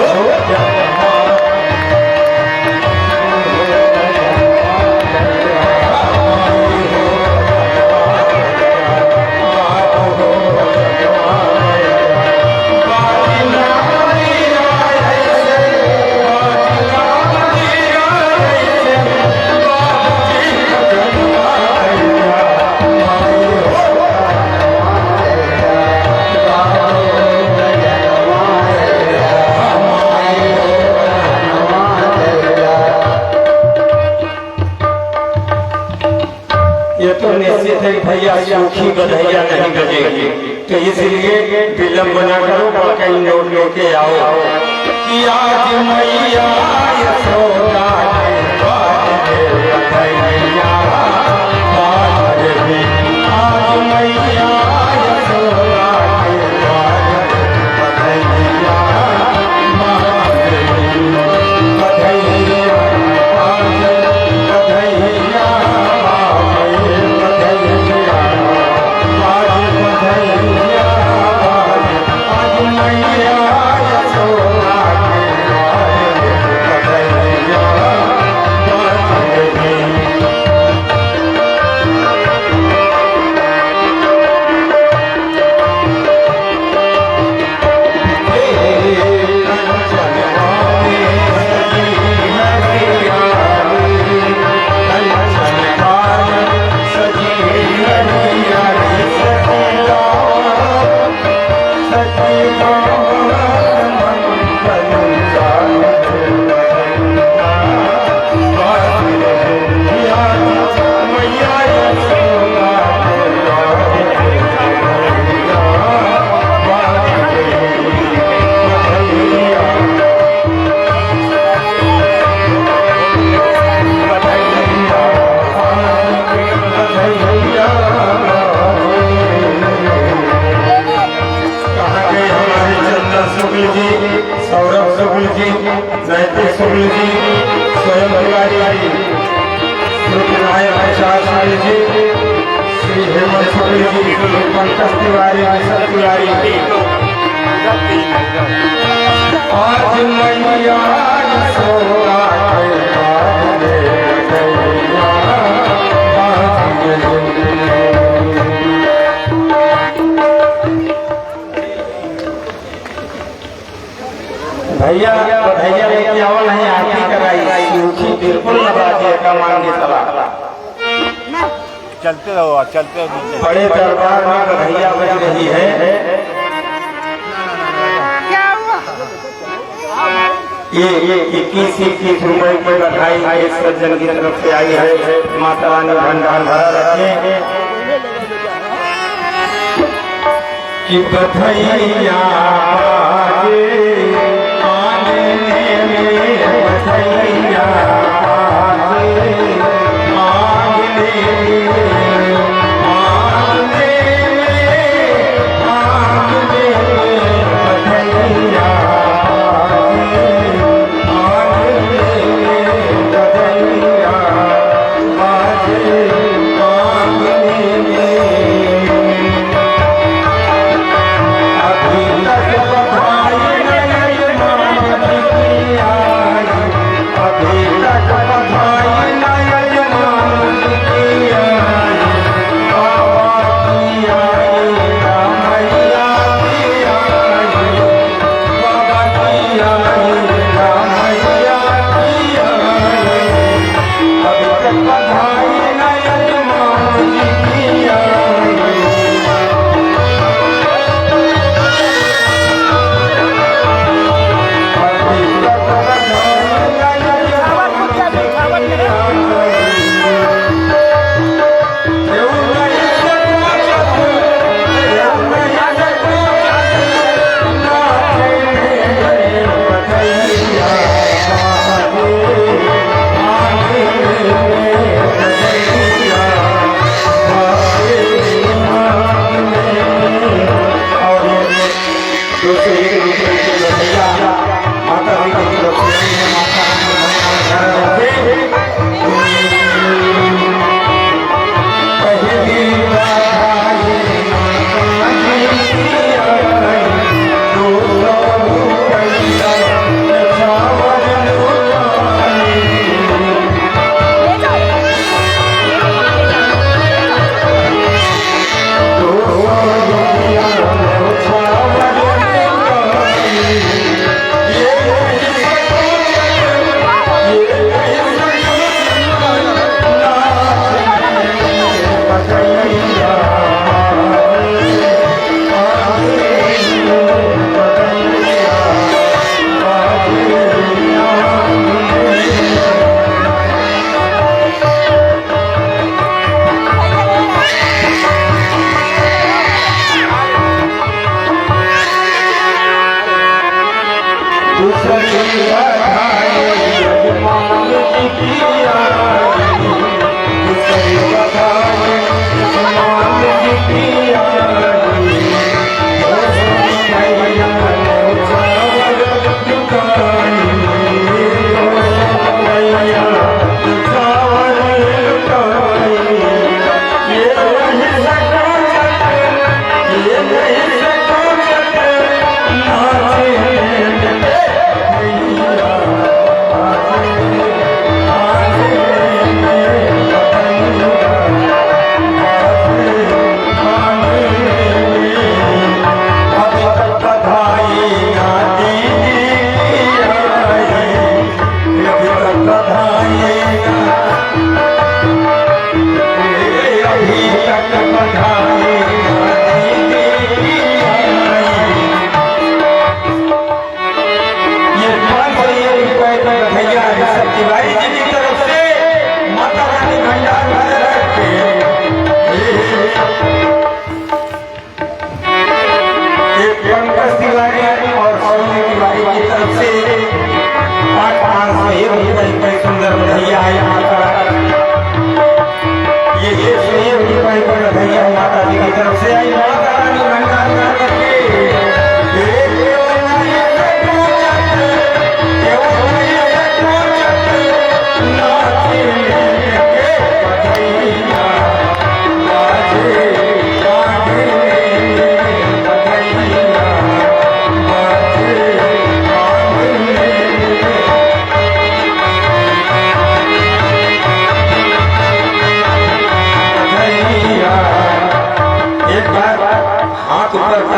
भैया सूखी बधैया नहीं बजेगी, तो इसलिए विलम्ब न करो, कई नोट लेके आओ कि आज मैया यशोदा आज मैया यशोदा श्री हेमंत सोरेन जी, पंकज तिवारी, विशल तिवारी, आज मैया यशोदा के बाज रे गैया, बाज रे। भैया भैया लेके आओ, नहीं आरती कराई, सूखी बिल्कुल न बाजिए का मांगे चला। चलते रहो, चलते रहो। बड़े दरबार में कन्हैया बज रही है। ये 21 रुपए की बधाई एक सज्जन की तरफ से आई है। माता रानी भंडार भरा रखे कि बधैया अभी तक बधाई नहीं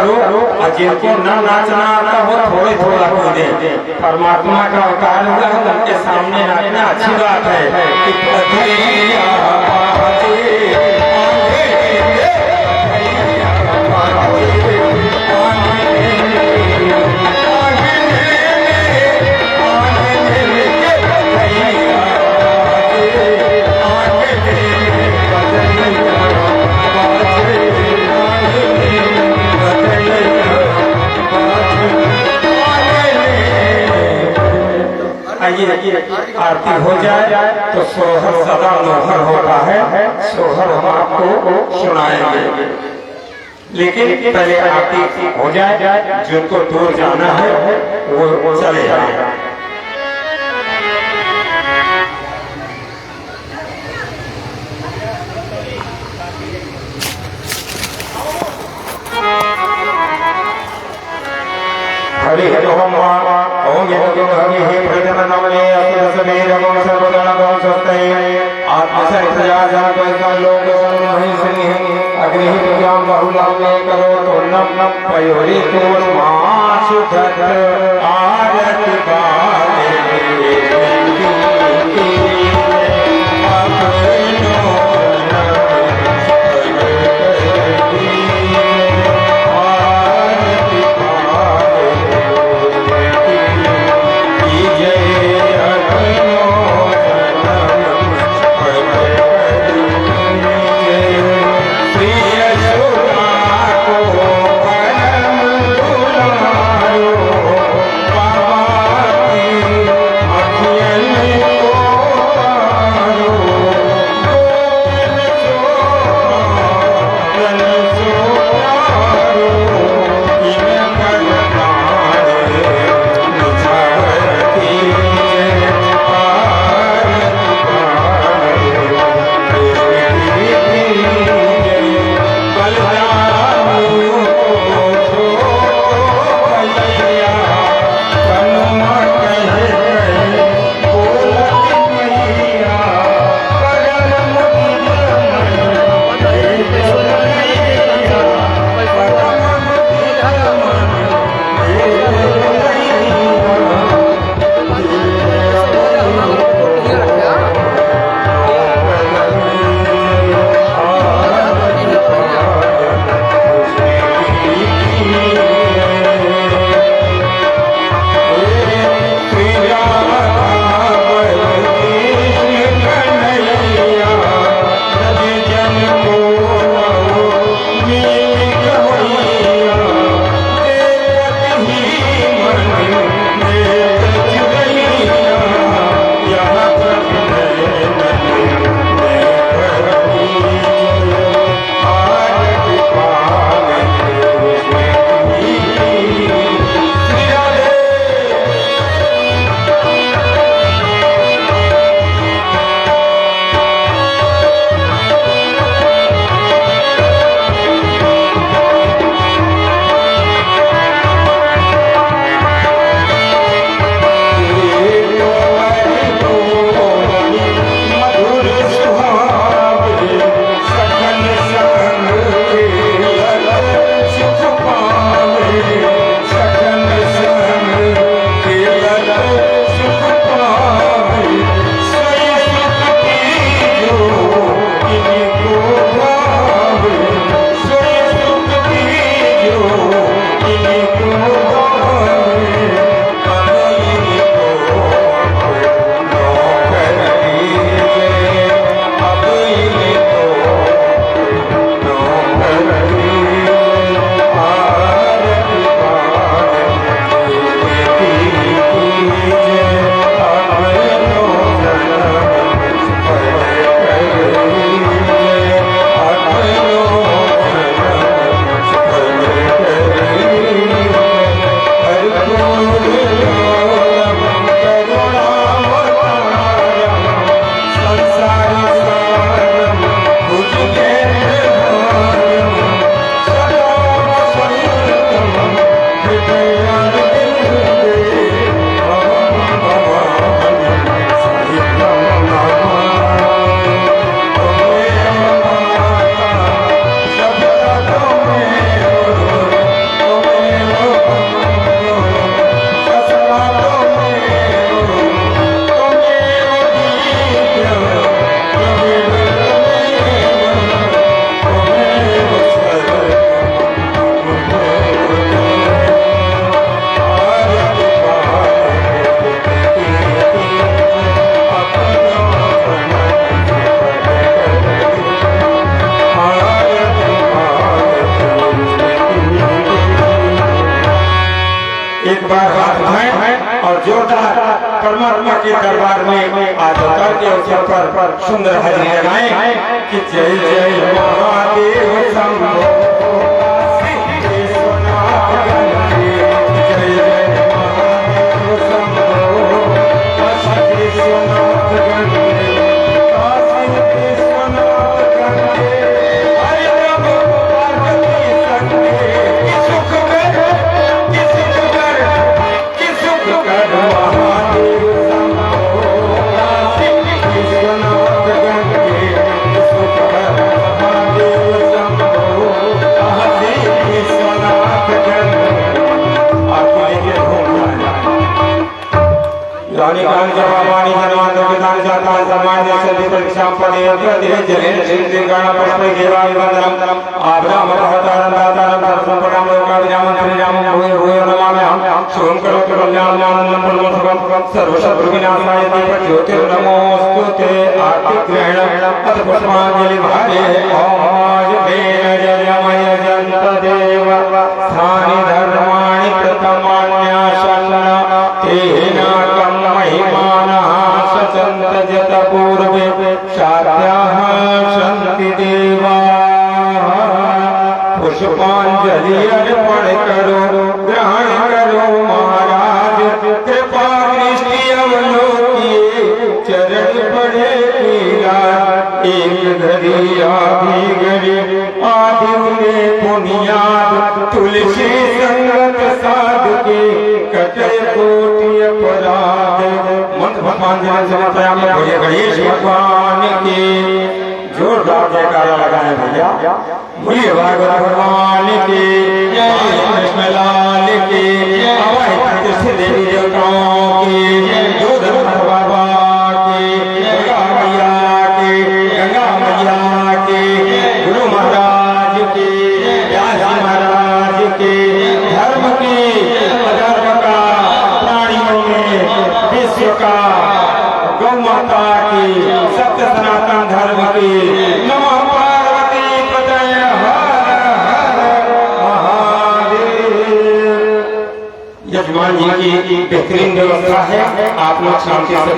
करो और जिनको ना नाचना आता हो थोड़े थोड़ा कूदे। परमात्मा का अवतार हुआ है, उनके सामने नाचना अच्छी बात है कि आरती हो जाए तो सोहर सदा नोहर होता है, सोहर हम आपको सुनाएंगे। लेकिन पहले आरती हो जाए, जिनको दूर जाना है वो चले जाए। हरि ओम ओम यज्ञ हरि प्रजन नमने असुरसने रघुम सर्वगण गौ सस्ते आत्मसहित लोक महि सिंह अग्नि प्रजाम बहुलाम करो तो नम नम पयोरी कूर्माशु धत आरति बाले बार हाथ उठाएं और जोरदार परमात्मा के दरबार में आज अवतार के अवसर पर सुंदर हरि लगाएं कि जय जय महादेव शंभो सर्वशत्रुविनाशाय ज्योतिर्नमोस्तुते आर्तिग्रहण अथ पुष्पांजलि भारे ओम जयमय जंत देव स्थानि धर्माणि प्रथमान्यासन्न तेन कं महिमानः सचन्त जत पूर्वे शात्याः सन्ति देवाः पुष्पांजलि अर्पण करो ग्रहण करो महाराज कृपा दृष्टि अवलोकिए चरण पड़े पीरा एक घड़ी आधी घड़ी आदि में पुनियाद तुलसी संगत साधु के कटे कोटि अपराध मंत्र भगवान जी गणेश भगवान के जोरदार जयकारा लगाए भैया बोलिए भागवत भगवान की कृष्ण लाल की कृष्ण देवी देवताओं की जोधन बाबा की गंगा मैया की गुरु महाराज की व्यास महाराज की धर्म की अधर्म का प्राणियों में विश्व का गौ माता की सत्य सनातन धर्म की नमः पार्वती पतये हर हर महादेव। यजमान जी की बेहतरीन व्यवस्था है, आप लोग शांति से